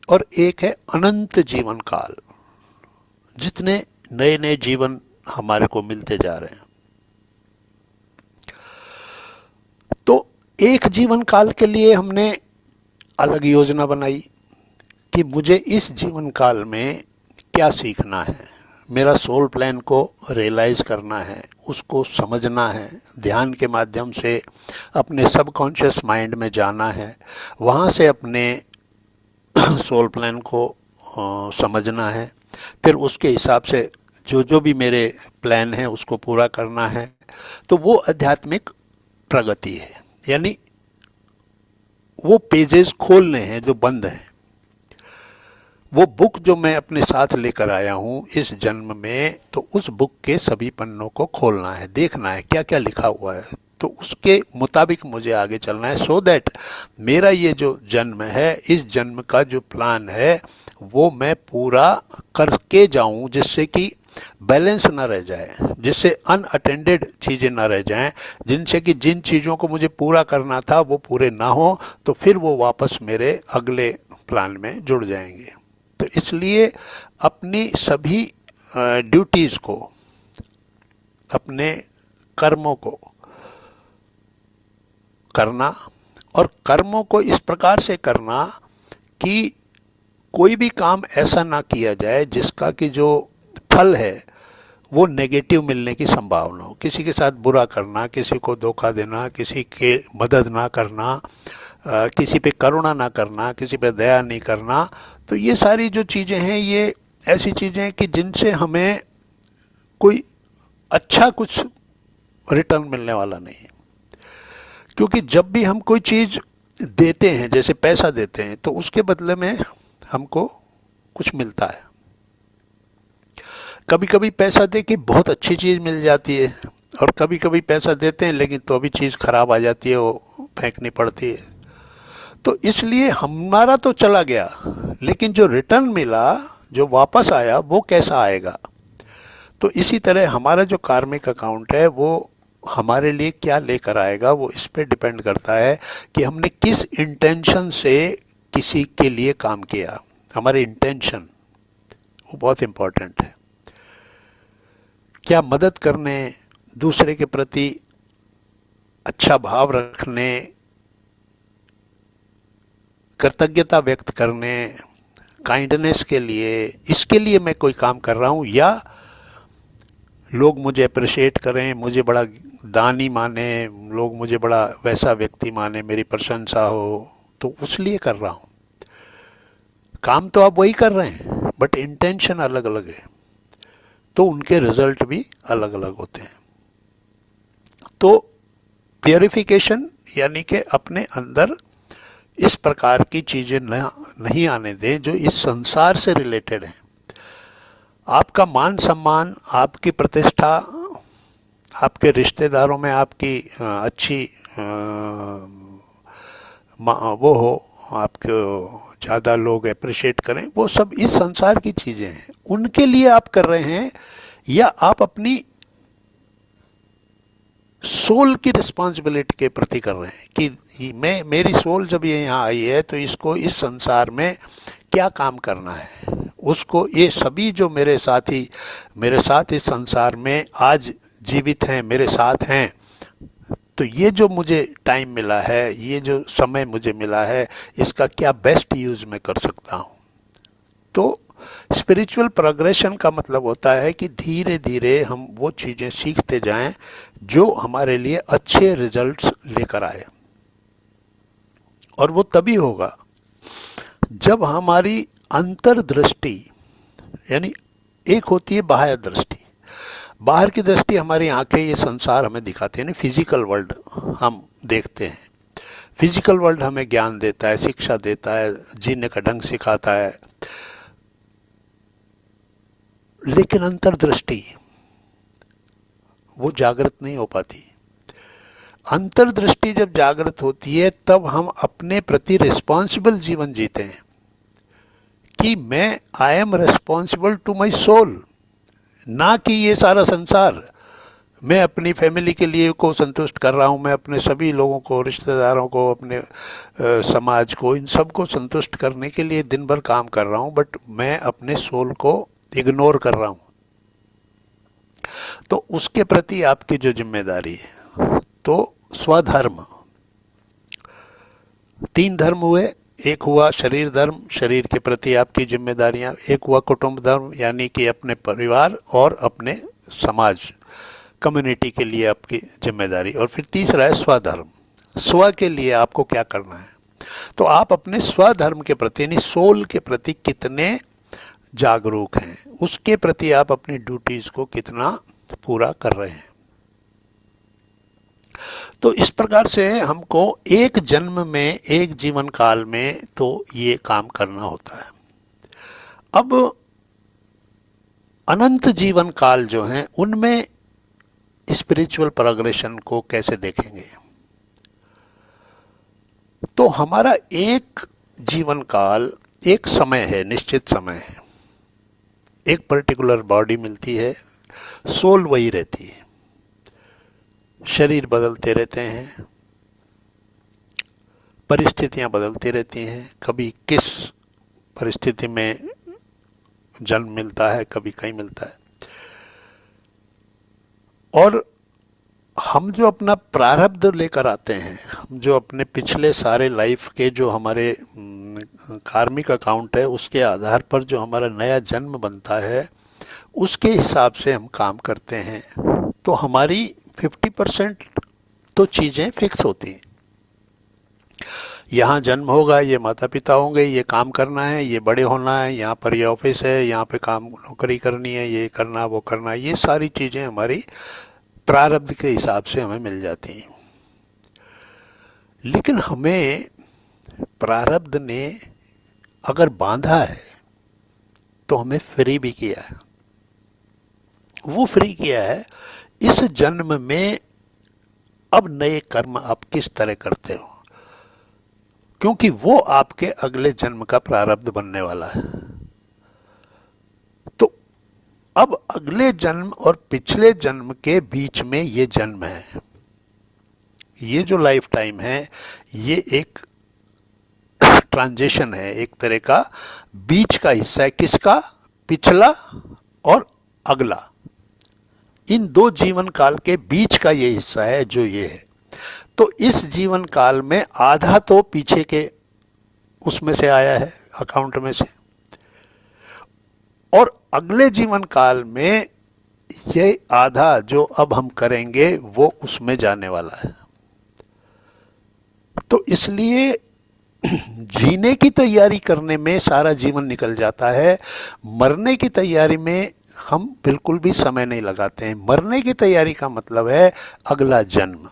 और एक है अनंत जीवन काल। जितने नए नए जीवन हमारे को मिलते जा रहे हैं, तो एक जीवन काल के लिए हमने अलग योजना बनाई कि मुझे इस जीवन काल में क्या सीखना है, मेरा सोल प्लान को रियलाइज करना है, उसको समझना है, ध्यान के माध्यम से अपने सबकॉन्शियस माइंड में जाना है, वहाँ से अपने सोल प्लान को समझना है, फिर उसके हिसाब से जो जो भी मेरे प्लान है उसको पूरा करना है। तो वो आध्यात्मिक प्रगति है, यानी वो पेजेस खोलने हैं जो बंद हैं। वो बुक जो मैं अपने साथ लेकर आया हूँ इस जन्म में, तो उस बुक के सभी पन्नों को खोलना है, देखना है क्या क्या लिखा हुआ है, तो उसके मुताबिक मुझे आगे चलना है, सो दैट मेरा ये जो जन्म है, इस जन्म का जो प्लान है वो मैं पूरा करके जाऊं, जिससे कि बैलेंस ना रह जाए, जिससे अनअटेंडेड चीज़ें ना रह जाएं, जिनसे कि जिन चीज़ों को मुझे पूरा करना था वो पूरे ना हो, तो फिर वो वापस मेरे अगले प्लान में जुड़ जाएंगे। तो इसलिए अपनी सभी ड्यूटीज़ को, अपने कर्मों को करना, और कर्मों को इस प्रकार से करना कि कोई भी काम ऐसा ना किया जाए जिसका कि जो फल है वो नेगेटिव मिलने की संभावना हो। किसी के साथ बुरा करना, किसी को धोखा देना, किसी के मदद ना करना, किसी पे करुणा ना करना, किसी पे दया नहीं करना, तो ये सारी जो चीज़ें हैं ये ऐसी चीज़ें हैं कि जिनसे हमें कोई अच्छा कुछ रिटर्न मिलने वाला नहीं है। क्योंकि जब भी हम कोई चीज़ देते हैं, जैसे पैसा देते हैं, तो उसके बदले में हमको कुछ मिलता है। कभी कभी पैसा दे के बहुत अच्छी चीज़ मिल जाती है, और कभी कभी पैसा देते हैं लेकिन तो भी चीज़ खराब आ जाती है, वो फेंकनी पड़ती है। तो इसलिए हमारा तो चला गया, लेकिन जो रिटर्न मिला, जो वापस आया, वो कैसा आएगा। तो इसी तरह हमारा जो कार्मिक अकाउंट है वो हमारे लिए क्या लेकर आएगा, वो इस पे डिपेंड करता है कि हमने किस इंटेंशन से किसी के लिए काम किया। हमारी इंटेंशन वो बहुत इम्पोर्टेंट है। क्या मदद करने, दूसरे के प्रति अच्छा भाव रखने, कृतज्ञता व्यक्त करने, काइंडनेस के लिए, इसके लिए मैं कोई काम कर रहा हूँ, या लोग मुझे अप्रिशिएट करें, मुझे बड़ा दानी माने, लोग मुझे बड़ा वैसा व्यक्ति माने, मेरी प्रशंसा हो, तो उस लिए कर रहा हूँ। काम तो आप वही कर रहे हैं बट इंटेंशन अलग अलग है, तो उनके रिजल्ट भी अलग अलग होते हैं। तो प्योरिफिकेशन यानी कि अपने अंदर इस प्रकार की चीज़ें नहीं आने दें जो इस संसार से रिलेटेड हैं। आपका मान सम्मान, आपकी प्रतिष्ठा, आपके रिश्तेदारों में आपकी अच्छी वो हो, आपको ज़्यादा लोग अप्रिशिएट करें, वो सब इस संसार की चीज़ें हैं, उनके लिए आप कर रहे हैं, या आप अपनी सोल की रिस्पॉन्सिबिलिटी के प्रति कर रहे हैं कि मेरी सोल जब ये यहाँ आई है तो इसको इस संसार में क्या काम करना है, उसको ये सभी जो मेरे साथ इस संसार में आज जीवित हैं, मेरे साथ हैं, तो ये जो मुझे टाइम मिला है, ये जो समय मुझे मिला है, इसका क्या बेस्ट यूज़ मैं कर सकता हूँ। तो स्पिरिचुअल प्रोग्रेशन का मतलब होता है कि धीरे धीरे हम वो चीज़ें सीखते जाएं जो हमारे लिए अच्छे रिजल्ट्स लेकर आए। और वो तभी होगा जब हमारी अंतर्दृष्टि, यानी एक होती है बाह्य दृष्टि, बाहर की दृष्टि हमारी आंखें ये संसार हमें दिखाती है, यानी फिजिकल वर्ल्ड हम देखते हैं। फिजिकल वर्ल्ड हमें ज्ञान देता है, शिक्षा देता है, जीने का ढंग सिखाता है, लेकिन अंतर्दृष्टि वो जागृत नहीं हो पाती। अंतर्दृष्टि जब जागृत होती है तब हम अपने प्रति रिस्पॉन्सिबल जीवन जीते हैं कि मैं I am responsible to my soul, ना कि ये सारा संसार। मैं अपनी फैमिली के लिए को संतुष्ट कर रहा हूँ, मैं अपने सभी लोगों को, रिश्तेदारों को, अपने समाज को, इन सब को संतुष्ट करने के लिए दिन भर काम कर रहा हूँ, बट मैं अपने सोल को इग्नोर कर रहा हूँ। तो उसके प्रति आपकी जो जिम्मेदारी है, तो स्वधर्म, 3 धर्म हुए। एक हुआ शरीर धर्म, शरीर के प्रति आपकी जिम्मेदारियां। एक हुआ कुटुंब धर्म, यानी कि अपने परिवार और अपने समाज, कम्युनिटी के लिए आपकी जिम्मेदारी। और फिर तीसरा है स्वधर्म, स्व के लिए आपको क्या करना है। तो आप अपने स्वधर्म के प्रति, यानी सोल के प्रति कितने जागरूक हैं, उसके प्रति आप अपनी ड्यूटीज को कितना पूरा कर रहे हैं। तो इस प्रकार से हमको एक जन्म में, एक जीवन काल में तो ये काम करना होता है। अब अनंत जीवन काल जो हैं उनमें स्पिरिचुअल प्रोग्रेशन को कैसे देखेंगे। तो हमारा एक जीवन काल एक समय है, निश्चित समय है, एक पर्टिकुलर बॉडी मिलती है, सोल वही रहती है, शरीर बदलते रहते हैं, परिस्थितियां बदलती रहती हैं, कभी किस परिस्थिति में जन्म मिलता है, कभी कहीं मिलता है। और हम जो अपना प्रारब्ध लेकर आते हैं, हम जो अपने पिछले सारे लाइफ के जो हमारे कार्मिक अकाउंट है, उसके आधार पर जो हमारा नया जन्म बनता है, उसके हिसाब से हम काम करते हैं। तो हमारी 50% तो चीज़ें फिक्स होती हैं। यहाँ जन्म होगा, ये माता पिता होंगे, ये काम करना है, ये बड़े होना है, यहाँ पर ये ऑफिस है, यहाँ पे काम नौकरी करनी है, ये करना वो करना, ये सारी चीज़ें हमारी प्रारब्ध के हिसाब से हमें मिल जाती हैं। लेकिन हमें प्रारब्ध ने अगर बांधा है तो हमें फ्री भी किया है। वो फ्री किया है इस जन्म में अब नए कर्म आप किस तरह करते हो, क्योंकि वो आपके अगले जन्म का प्रारब्ध बनने वाला है। तो अब अगले जन्म और पिछले जन्म के बीच में ये जन्म है, ये जो लाइफ टाइम है, ये एक ट्रांजिशन है, एक तरह का बीच का हिस्सा है। किसका? पिछला और अगला, इन दो जीवन काल के बीच का ये हिस्सा है जो ये है। तो इस जीवन काल में आधा तो पीछे के उसमें से आया है, अकाउंट में से, और अगले जीवन काल में ये आधा जो अब हम करेंगे वो उसमें जाने वाला है। तो इसलिए जीने की तैयारी करने में सारा जीवन निकल जाता है, मरने की तैयारी में हम बिल्कुल भी समय नहीं लगाते हैं। मरने की तैयारी का मतलब है अगला जन्म,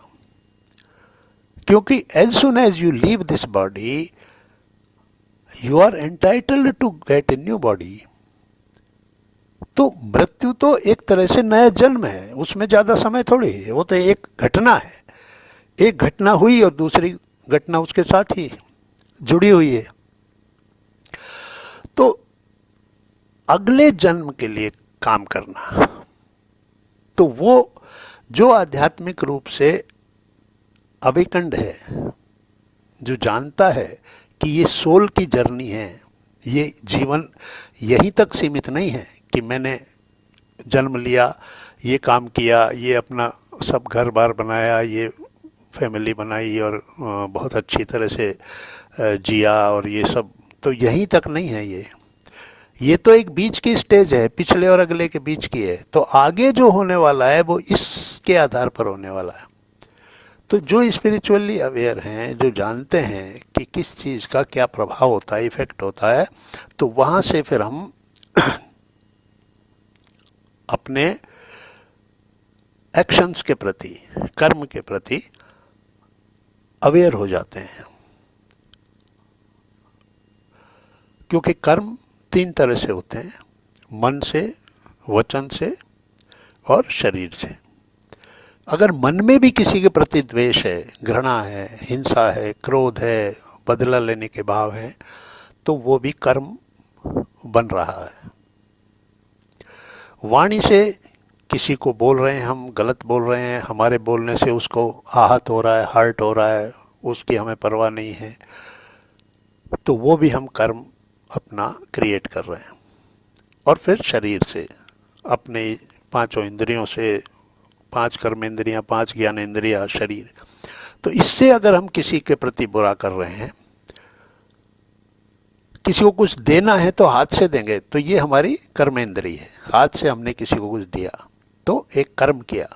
क्योंकि as soon as you leave this body you are entitled to get a new body. तो मृत्यु तो एक तरह से नया जन्म है, उसमें ज्यादा समय थोड़ी है, वो तो एक घटना है। एक घटना हुई और दूसरी घटना उसके साथ ही जुड़ी हुई है। तो अगले जन्म के लिए काम करना, तो वो जो आध्यात्मिक रूप से अविकंड है, जो जानता है कि ये सोल की जर्नी है, ये जीवन यहीं तक सीमित नहीं है कि मैंने जन्म लिया, ये काम किया, ये अपना सब घर बार बनाया, ये फैमिली बनाई और बहुत अच्छी तरह से जिया और ये सब, तो यहीं तक नहीं है। ये तो एक बीच की स्टेज है, पिछले और अगले के बीच की है। तो आगे जो होने वाला है वो इसके आधार पर होने वाला है। तो जो स्पिरिचुअली अवेयर हैं, जो जानते हैं कि किस चीज़ का क्या प्रभाव होता है, इफेक्ट होता है, तो वहाँ से फिर हम अपने एक्शंस के प्रति, कर्म के प्रति अवेयर हो जाते हैं। क्योंकि कर्म तीन तरह से होते हैं, मन से, वचन से और शरीर से। अगर मन में भी किसी के प्रति द्वेष है, घृणा है, हिंसा है, क्रोध है, बदला लेने के भाव है, तो वो भी कर्म बन रहा है। वाणी से किसी को बोल रहे हैं, हम गलत बोल रहे हैं, हमारे बोलने से उसको आहत हो रहा है, हर्ट हो रहा है, उसकी हमें परवाह नहीं है, तो वो भी हम कर्म अपना क्रिएट कर रहे हैं। और फिर शरीर से, अपने पांचों इंद्रियों से, 5 कर्मेंद्रियां, 5 ज्ञानेंद्रियां, शरीर। तो इससे अगर हम किसी के प्रति बुरा कर रहे हैं, किसी को कुछ देना है तो हाथ से देंगे, तो ये हमारी कर्मेंद्री है, हाथ से हमने किसी को कुछ दिया तो एक कर्म किया।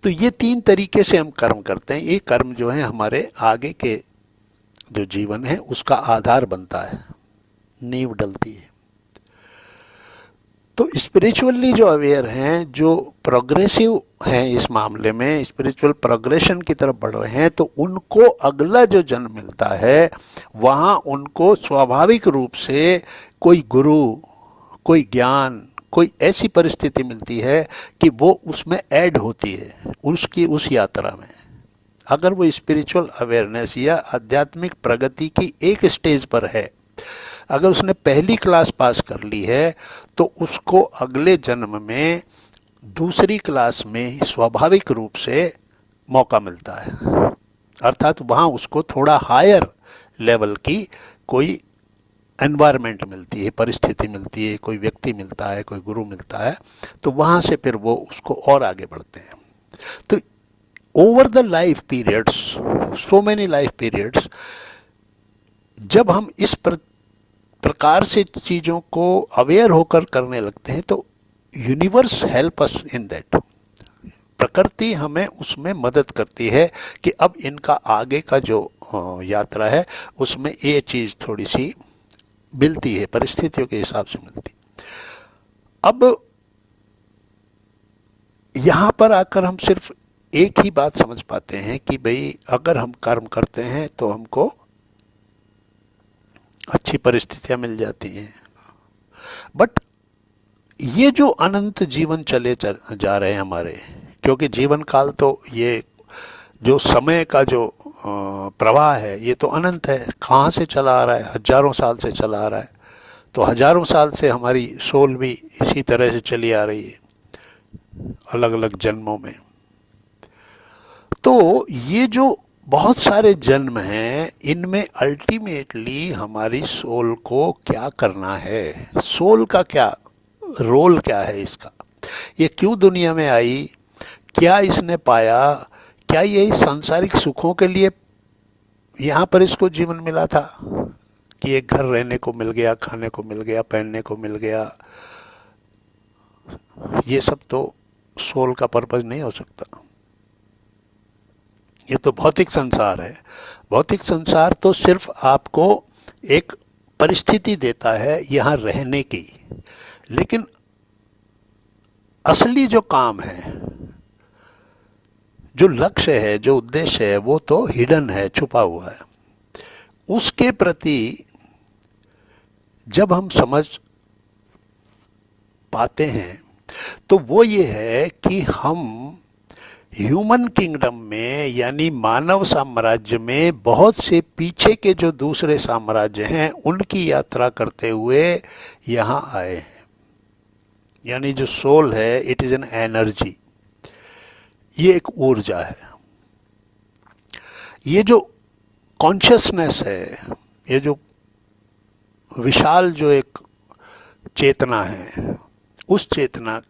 तो ये 3 तरीके से हम कर्म करते हैं। ये कर्म जो है हमारे आगे के जो जीवन है उसका आधार बनता है, नींव डलती है। तो स्पिरिचुअली जो अवेयर हैं, जो प्रोग्रेसिव हैं, इस मामले में स्पिरिचुअल प्रोग्रेशन की तरफ बढ़ रहे हैं, तो उनको अगला जो जन्म मिलता है वहाँ उनको स्वाभाविक रूप से कोई गुरु, कोई ज्ञान, कोई ऐसी परिस्थिति मिलती है कि वो उसमें ऐड होती है, उसकी उस यात्रा में। अगर वो स्पिरिचुअल अवेयरनेस या आध्यात्मिक प्रगति की एक स्टेज पर है, अगर उसने पहली क्लास पास कर ली है, तो उसको अगले जन्म में दूसरी क्लास में स्वाभाविक रूप से मौका मिलता है। अर्थात वहाँ उसको थोड़ा हायर लेवल की कोई एनवायरनमेंट मिलती है, परिस्थिति मिलती है, कोई व्यक्ति मिलता है, कोई गुरु मिलता है, तो वहाँ से फिर वो उसको और आगे बढ़ते हैं। तो over the life periods, so many life periods, जब हम इस प्रकार से चीज़ों को अवेयर होकर करने लगते हैं, तो universe help us in that. प्रकृति हमें उसमें मदद करती है कि अब इनका आगे का जो यात्रा है उसमें ये चीज़ थोड़ी सी मिलती है, परिस्थितियों के हिसाब से मिलती। अब यहाँ पर आकर हम सिर्फ एक ही बात समझ पाते हैं कि भाई अगर हम कर्म करते हैं तो हमको अच्छी परिस्थितियां मिल जाती हैं। बट ये जो अनंत जीवन चले जा रहे हैं हमारे, क्योंकि जीवन काल तो ये जो समय का जो प्रवाह है ये तो अनंत है, कहाँ से चला आ रहा है, हजारों साल से चला आ रहा है। तो हजारों साल से हमारी सोल भी इसी तरह से चली आ रही है, अलग अलग जन्मों में। तो ये जो बहुत सारे जन्म हैं, इनमें अल्टीमेटली हमारी सोल को क्या करना है, सोल का क्या रोल, क्या है इसका, ये क्यों दुनिया में आई, क्या इसने पाया, क्या यही सांसारिक सुखों के लिए यहाँ पर इसको जीवन मिला था कि एक घर रहने को मिल गया, खाने को मिल गया, पहनने को मिल गया, ये सब तो सोल का पर्पज नहीं हो सकता। ये तो भौतिक संसार है। भौतिक संसार तो सिर्फ आपको एक परिस्थिति देता है यहाँ रहने की, लेकिन असली जो काम है, जो लक्ष्य है, जो उद्देश्य है, वो तो हिडन है, छुपा हुआ है। उसके प्रति जब हम समझ पाते हैं तो वो ये है कि हम ह्यूमन किंगडम में, यानी मानव साम्राज्य में, बहुत से पीछे के जो दूसरे साम्राज्य हैं उनकी यात्रा करते हुए यहाँ आए हैं। यानी जो सोल है, इट इज एन एनर्जी, ये एक ऊर्जा है। ये जो कॉन्शियसनेस है, ये जो विशाल जो एक चेतना है, उस चेतना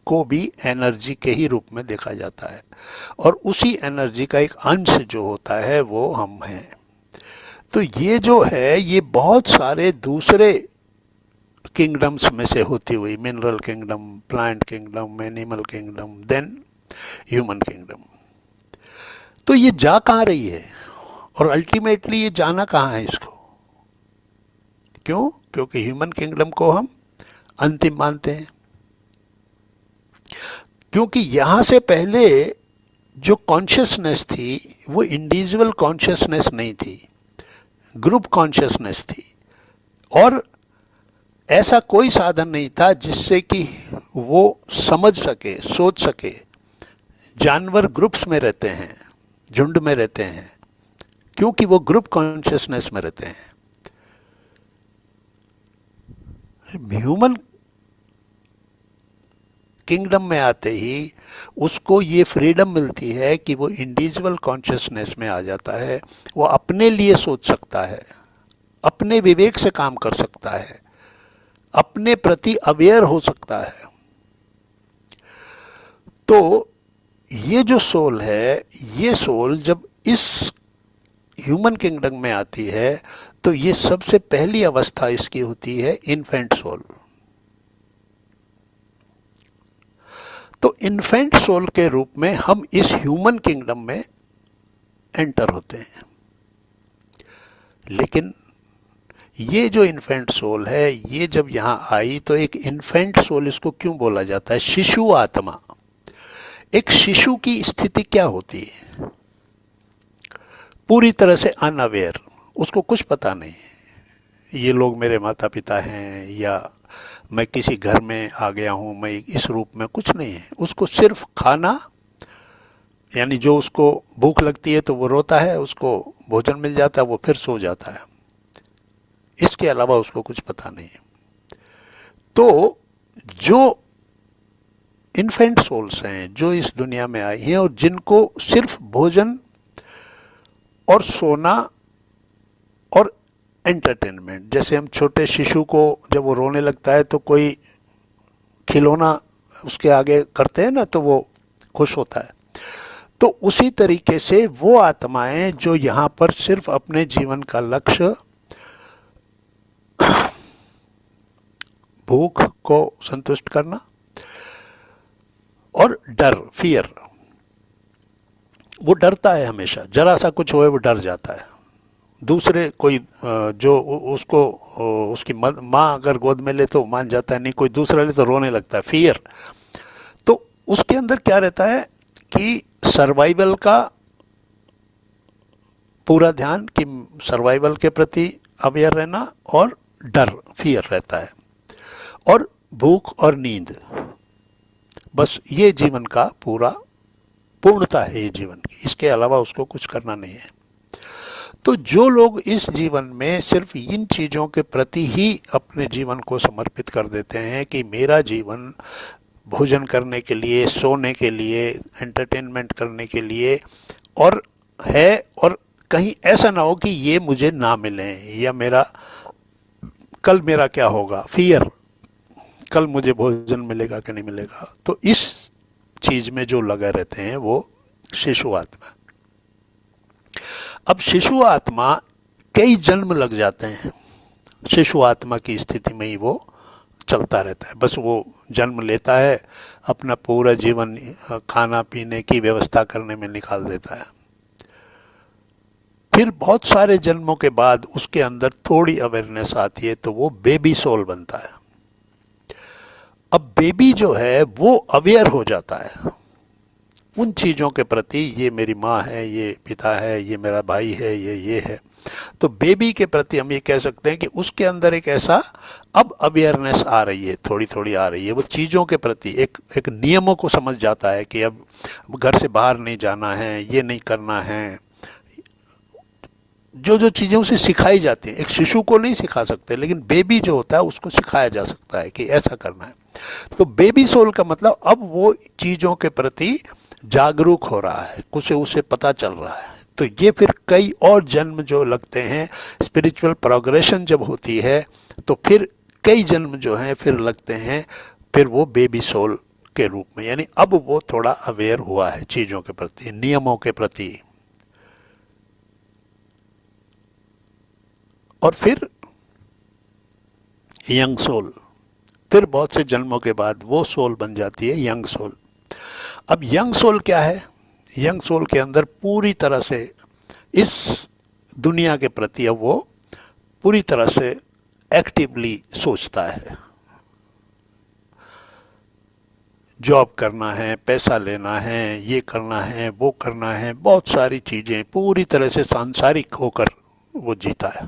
को भी एनर्जी के ही रूप में देखा जाता है, और उसी एनर्जी का एक अंश जो होता है वो हम हैं। तो ये जो है, ये बहुत सारे दूसरे किंगडम्स में से होती हुई, mineral kingdom, plant kingdom, animal kingdom, then human kingdom, तो ये जा कहाँ रही है, और अल्टीमेटली ये जाना कहाँ है इसको? क्यों? क्योंकि ह्यूमन किंगडम को हम अंतिम मानते हैं। क्योंकि यहाँ से पहले जो कॉन्शियसनेस थी वो इंडिविजुअल कॉन्शियसनेस नहीं थी, ग्रुप कॉन्शियसनेस थी, और ऐसा कोई साधन नहीं था जिससे कि वो समझ सके, सोच सके। जानवर ग्रुप्स में रहते हैं, झुंड में रहते हैं, क्योंकि वो ग्रुप कॉन्शियसनेस में रहते हैं। ह्यूमन किंगडम में आते ही उसको ये फ्रीडम मिलती है कि वो इंडिविजुअल कॉन्शियसनेस में आ जाता है, वो अपने लिए सोच सकता है, अपने विवेक से काम कर सकता है, अपने प्रति अवेयर हो सकता है। तो ये जो सोल है, ये सोल जब इस ह्यूमन किंगडम में आती है तो ये सबसे पहली अवस्था इसकी होती है इन्फेंट सोल। तो इन्फेंट सोल के रूप में हम इस ह्यूमन किंगडम में एंटर होते हैं। लेकिन ये जो इन्फेंट सोल है, ये जब यहाँ आई तो एक इन्फेंट सोल, इसको क्यों बोला जाता है? शिशु आत्मा। एक शिशु की स्थिति क्या होती है? पूरी तरह से अनअवेयर, उसको कुछ पता नहीं ये लोग मेरे माता पिता हैं, या मैं किसी घर में आ गया हूँ, मैं इस रूप में, कुछ नहीं है। उसको सिर्फ खाना, यानी जो उसको भूख लगती है तो वो रोता है, उसको भोजन मिल जाता है, वो फिर सो जाता है। इसके अलावा उसको कुछ पता नहीं है। तो जो इन्फेंट सोल्स हैं जो इस दुनिया में आई हैं, और जिनको सिर्फ भोजन और सोना और एंटरटेनमेंट, जैसे हम छोटे शिशु को जब वो रोने लगता है तो कोई खिलौना उसके आगे करते हैं ना, तो वो खुश होता है। तो उसी तरीके से वो आत्माएं जो यहाँ पर सिर्फ अपने जीवन का लक्ष्य भूख को संतुष्ट करना और डर, फियर, वो डरता है हमेशा, जरा सा कुछ होए वो डर जाता है। दूसरे कोई जो उसको, उसकी माँ अगर गोद में ले तो मान जाता है, नहीं कोई दूसरा ले तो रोने लगता है, फियर। तो उसके अंदर क्या रहता है कि सर्वाइवल का पूरा ध्यान, कि सर्वाइवल के प्रति अवेयर रहना, और डर, फियर रहता है, और भूख और नींद, बस ये जीवन का पूरा पूर्णता है ये जीवन की। इसके अलावा उसको कुछ करना नहीं है। तो जो लोग इस जीवन में सिर्फ इन चीज़ों के प्रति ही अपने जीवन को समर्पित कर देते हैं कि मेरा जीवन भोजन करने के लिए, सोने के लिए, एंटरटेनमेंट करने के लिए और है, और कहीं ऐसा ना हो कि ये मुझे ना मिले, या मेरा कल मेरा क्या होगा, फियर, कल मुझे भोजन मिलेगा कि नहीं मिलेगा, तो इस चीज में जो लगे रहते हैं वो शिशु आत्मा। अब शिशु आत्मा कई जन्म लग जाते हैं, शिशु आत्मा की स्थिति में ही वो चलता रहता है। बस वो जन्म लेता है, अपना पूरा जीवन खाना पीने की व्यवस्था करने में निकाल देता है। फिर बहुत सारे जन्मों के बाद उसके अंदर थोड़ी अवेयरनेस आती है, तो वो बेबी सोल बनता है। अब बेबी जो है वो अवेयर हो जाता है उन चीज़ों के प्रति, ये मेरी माँ है, ये पिता है, ये मेरा भाई है, ये है। तो बेबी के प्रति हम ये कह सकते हैं कि उसके अंदर एक ऐसा अब अवेयरनेस आ रही है, थोड़ी थोड़ी आ रही है। वो चीज़ों के प्रति एक नियमों को समझ जाता है कि अब घर से बाहर नहीं जाना है, ये नहीं करना है। जो जो चीज़ें उसे सिखाई जाती हैं, एक शिशु को नहीं सिखा सकते, लेकिन बेबी जो होता है उसको सिखाया जा सकता है कि ऐसा करना है। तो बेबी सोल का मतलब अब वो चीज़ों के प्रति जागरूक हो रहा है, कुछ उसे पता चल रहा है। तो ये फिर कई और जन्म जो लगते हैं, स्पिरिचुअल प्रोग्रेशन जब होती है तो फिर कई जन्म जो हैं फिर लगते हैं, फिर वो बेबी सोल के रूप में, यानी अब वो थोड़ा अवेयर हुआ है चीज़ों के प्रति, नियमों के प्रति। और फिर यंग सोल, फिर बहुत से जन्मों के बाद वो सोल बन जाती है यंग सोल। अब यंग सोल क्या है? यंग सोल के अंदर पूरी तरह से इस दुनिया के प्रति अब वो पूरी तरह से एक्टिवली सोचता है। जॉब करना है, पैसा लेना है, ये करना है, वो करना है, बहुत सारी चीज़ें, पूरी तरह से सांसारिक होकर वो जीता है।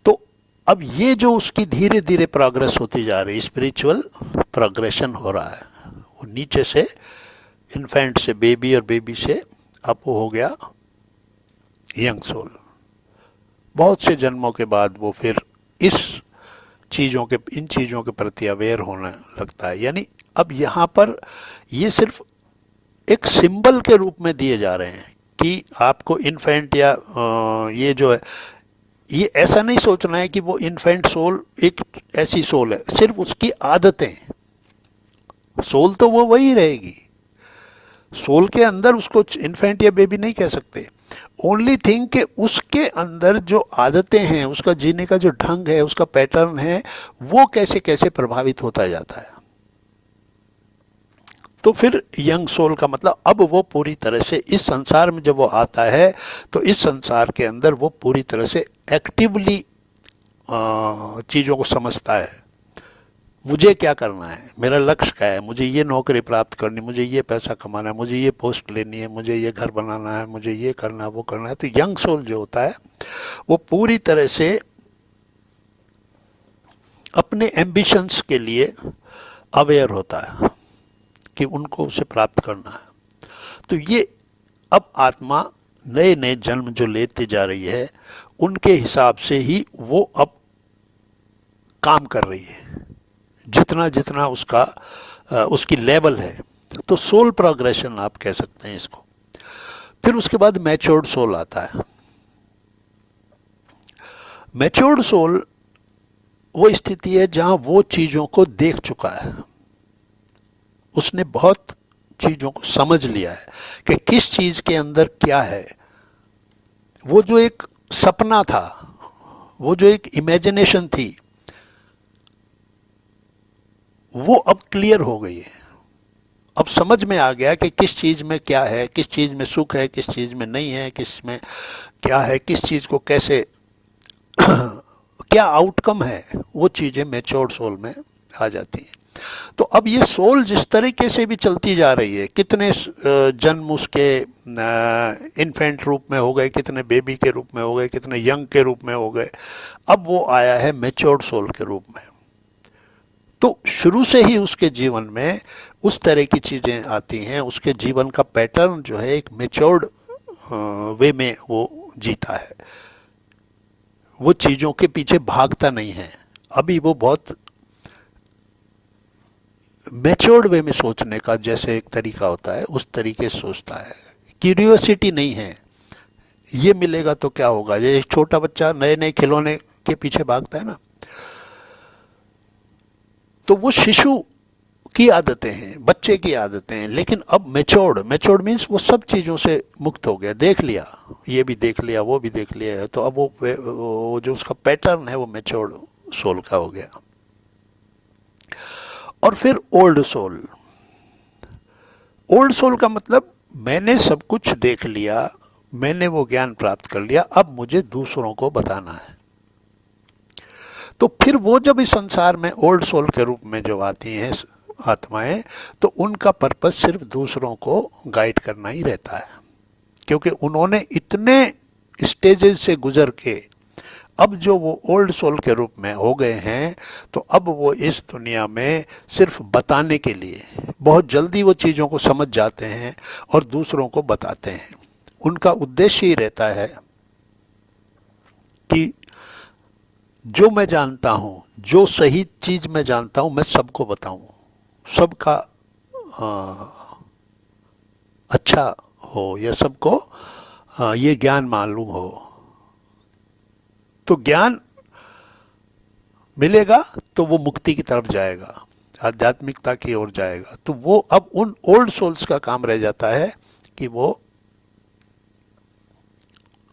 तो अब ये जो उसकी धीरे धीरे प्रोग्रेस होती जा रही है, स्पिरिचुअल प्रोग्रेशन हो रहा है, वो नीचे से इन्फेंट से बेबी और बेबी से अब वो हो गया यंग सोल। बहुत से जन्मों के बाद वो फिर इस चीज़ों के, इन चीज़ों के प्रति अवेयर होने लगता है। यानी अब यहाँ पर ये सिर्फ एक सिंबल के रूप में दिए जा रहे हैं कि आपको इन्फेंट या ये जो है, ये ऐसा नहीं सोचना है कि वो इन्फेंट सोल एक ऐसी सोल है, सिर्फ उसकी आदतें, सोल तो वो वही रहेगी। सोल के अंदर उसको इन्फेंट या बेबी नहीं कह सकते। ओनली थिंग कि उसके अंदर जो आदतें हैं, उसका जीने का जो ढंग है, उसका पैटर्न है, वो कैसे कैसे प्रभावित होता जाता है। तो फिर यंग सोल का मतलब अब वो पूरी तरह से इस संसार में जब वो आता है तो इस संसार के अंदर वो पूरी तरह से एक्टिवली चीज़ों को समझता है। मुझे क्या करना है, मेरा लक्ष्य क्या है, मुझे ये नौकरी प्राप्त करनी, मुझे ये पैसा कमाना है, मुझे ये पोस्ट लेनी है, मुझे ये घर बनाना है, मुझे ये करना है, वो करना है। तो यंग सोल जो होता है वो पूरी तरह से अपने एम्बिशंस के लिए अवेयर होता है कि उनको उसे प्राप्त करना है। तो ये अब आत्मा नए नए जन्म जो लेते जा रही है उनके हिसाब से ही वो अब काम कर रही है, जितना जितना उसका उसकी लेवल है। तो सोल प्रोग्रेशन आप कह सकते हैं इसको। फिर उसके बाद मैच्योर्ड सोल आता है। मैच्योर्ड सोल वो स्थिति है जहां वो चीज़ों को देख चुका है, उसने बहुत चीज़ों को समझ लिया है कि किस चीज़ के अंदर क्या है। वो जो एक सपना था, वो जो एक इमेजिनेशन थी, वो अब क्लियर हो गई है। अब समझ में आ गया कि किस चीज़ में क्या है, किस चीज़ में सुख है, किस चीज़ में नहीं है, किस में क्या है, किस चीज़ को कैसे क्या आउटकम है, वो चीज़ें मैच्योर्ड सोल में आ जाती हैं। तो अब ये सोल जिस तरीके से भी चलती जा रही है, कितने जन्म उसके इन्फेंट रूप में हो गए, कितने बेबी के रूप में हो गए, कितने यंग के रूप में हो गए, अब वो आया है मैच्योर्ड सोल के रूप में। तो शुरू से ही उसके जीवन में उस तरह की चीज़ें आती हैं, उसके जीवन का पैटर्न जो है एक मैच्योर्ड वे में वो जीता है, वो चीज़ों के पीछे भागता नहीं है। अभी वो बहुत मैच्योर्ड वे में सोचने का जैसे एक तरीका होता है उस तरीके से सोचता है। क्यूरियोसिटी नहीं है, ये मिलेगा तो क्या होगा। ये एक छोटा बच्चा नए नए खिलौने के पीछे भागता है ना, तो वो शिशु की आदतें हैं, बच्चे की आदतें हैं। लेकिन अब मैच्योर्ड, मैच्योर्ड मीन्स वो सब चीज़ों से मुक्त हो गया, देख लिया, ये भी देख लिया, वो भी देख लिया है, तो अब वो जो उसका पैटर्न है वो मैच्योर्ड सोल का हो गया। और फिर ओल्ड सोल, ओल्ड सोल का मतलब मैंने सब कुछ देख लिया, मैंने वो ज्ञान प्राप्त कर लिया, अब मुझे दूसरों को बताना है। तो फिर वो जब इस संसार में ओल्ड सोल के रूप में जो आती हैं आत्माएं, तो उनका पर्पस सिर्फ दूसरों को गाइड करना ही रहता है, क्योंकि उन्होंने इतने स्टेजेस से गुजर के अब जो वो ओल्ड सोल के रूप में हो गए हैं, तो अब वो इस दुनिया में सिर्फ बताने के लिए, बहुत जल्दी वो चीज़ों को समझ जाते हैं और दूसरों को बताते हैं। उनका उद्देश्य ही रहता है कि जो मैं जानता हूँ, जो सही चीज़ मैं जानता हूँ, मैं सबको बताऊँ, सबका अच्छा हो या सबको ये ज्ञान मालूम हो। तो ज्ञान मिलेगा तो वो मुक्ति की तरफ जाएगा, आध्यात्मिकता की ओर जाएगा। तो वो अब उन ओल्ड सोल्स का काम रह जाता है कि वो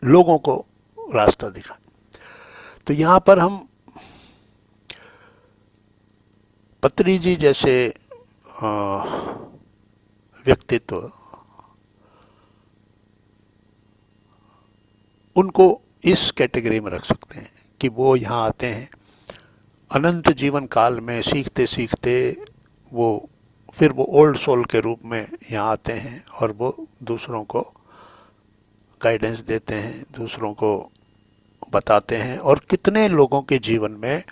लोगों को रास्ता दिखाएं। तो यहाँ पर हम पत्री जी जैसे व्यक्तित्व, उनको इस कैटेगरी में रख सकते हैं कि वो यहाँ आते हैं अनंत जीवन काल में, सीखते सीखते वो फिर वो ओल्ड सोल के रूप में यहाँ आते हैं और वो दूसरों को गाइडेंस देते हैं, दूसरों को बताते हैं, और कितने लोगों के जीवन में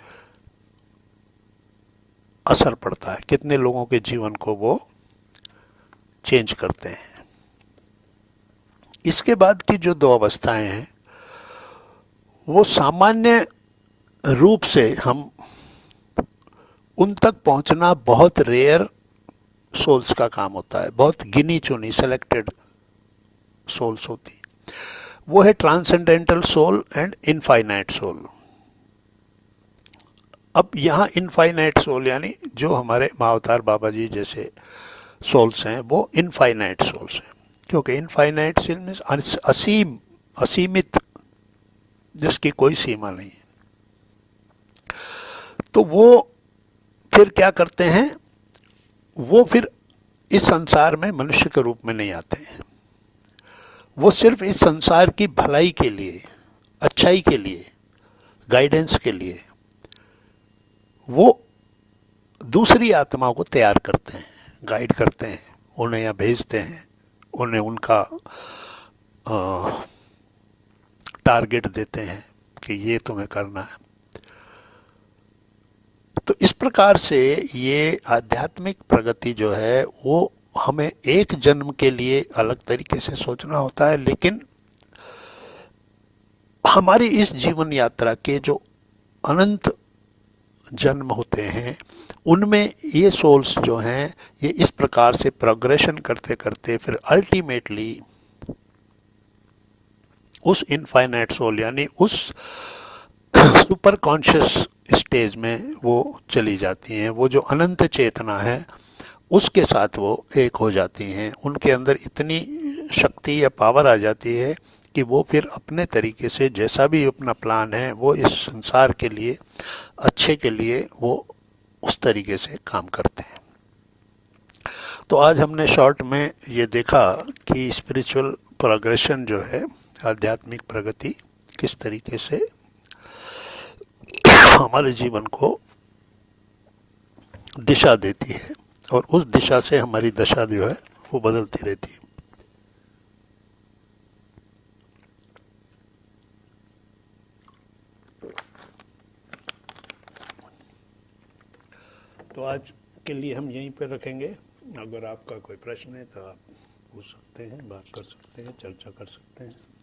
असर पड़ता है, कितने लोगों के जीवन को वो चेंज करते हैं। इसके बाद की जो दो अवस्थाएं हैं, वो सामान्य रूप से हम उन तक पहुंचना बहुत रेयर सोल्स का काम होता है, बहुत गिनी चुनी सेलेक्टेड सोल्स होती। वो है transcendental soul and infinite soul. अब यहाँ इनफाइनाइट सोल यानी जो हमारे महाअवतार बाबा जी जैसे सोल्स हैं, वो इनफाइनाइट सोल्स हैं, क्योंकि इनफाइनाइट सोल मीन्स असीम, असीमित, जिसकी कोई सीमा नहीं है। तो वो फिर क्या करते हैं, वो फिर इस संसार में मनुष्य के रूप में नहीं आते हैं, वो सिर्फ इस संसार की भलाई के लिए, अच्छाई के लिए, गाइडेंस के लिए वो दूसरी आत्माओं को तैयार करते हैं, गाइड करते हैं, उन्हें यहाँ भेजते हैं, उन्हें उनका टारगेट देते हैं कि ये तुम्हें करना है। तो इस प्रकार से ये आध्यात्मिक प्रगति जो है वो हमें एक जन्म के लिए अलग तरीके से सोचना होता है, लेकिन हमारी इस जीवन यात्रा के जो अनंत जन्म होते हैं, उनमें ये सोल्स जो हैं, ये इस प्रकार से प्रोग्रेशन करते करते फिर अल्टीमेटली उस इनफाइनाइट सोल यानी उस सुपर कॉन्शियस स्टेज में वो चली जाती हैं। वो जो अनंत चेतना है उसके साथ वो एक हो जाती हैं। उनके अंदर इतनी शक्ति या पावर आ जाती है कि वो फिर अपने तरीके से जैसा भी अपना प्लान है, वो इस संसार के लिए, अच्छे के लिए, वो उस तरीके से काम करते हैं। तो आज हमने शॉर्ट में ये देखा कि स्पिरिचुअल प्रोग्रेशन जो है, आध्यात्मिक प्रगति किस तरीके से हमारे जीवन को दिशा देती है, और उस दिशा से हमारी दशा जो है वो बदलती रहती है। तो आज के लिए हम यहीं पर रखेंगे। अगर आपका कोई प्रश्न है तो आप पूछ सकते हैं, बात कर सकते हैं, चर्चा कर सकते हैं।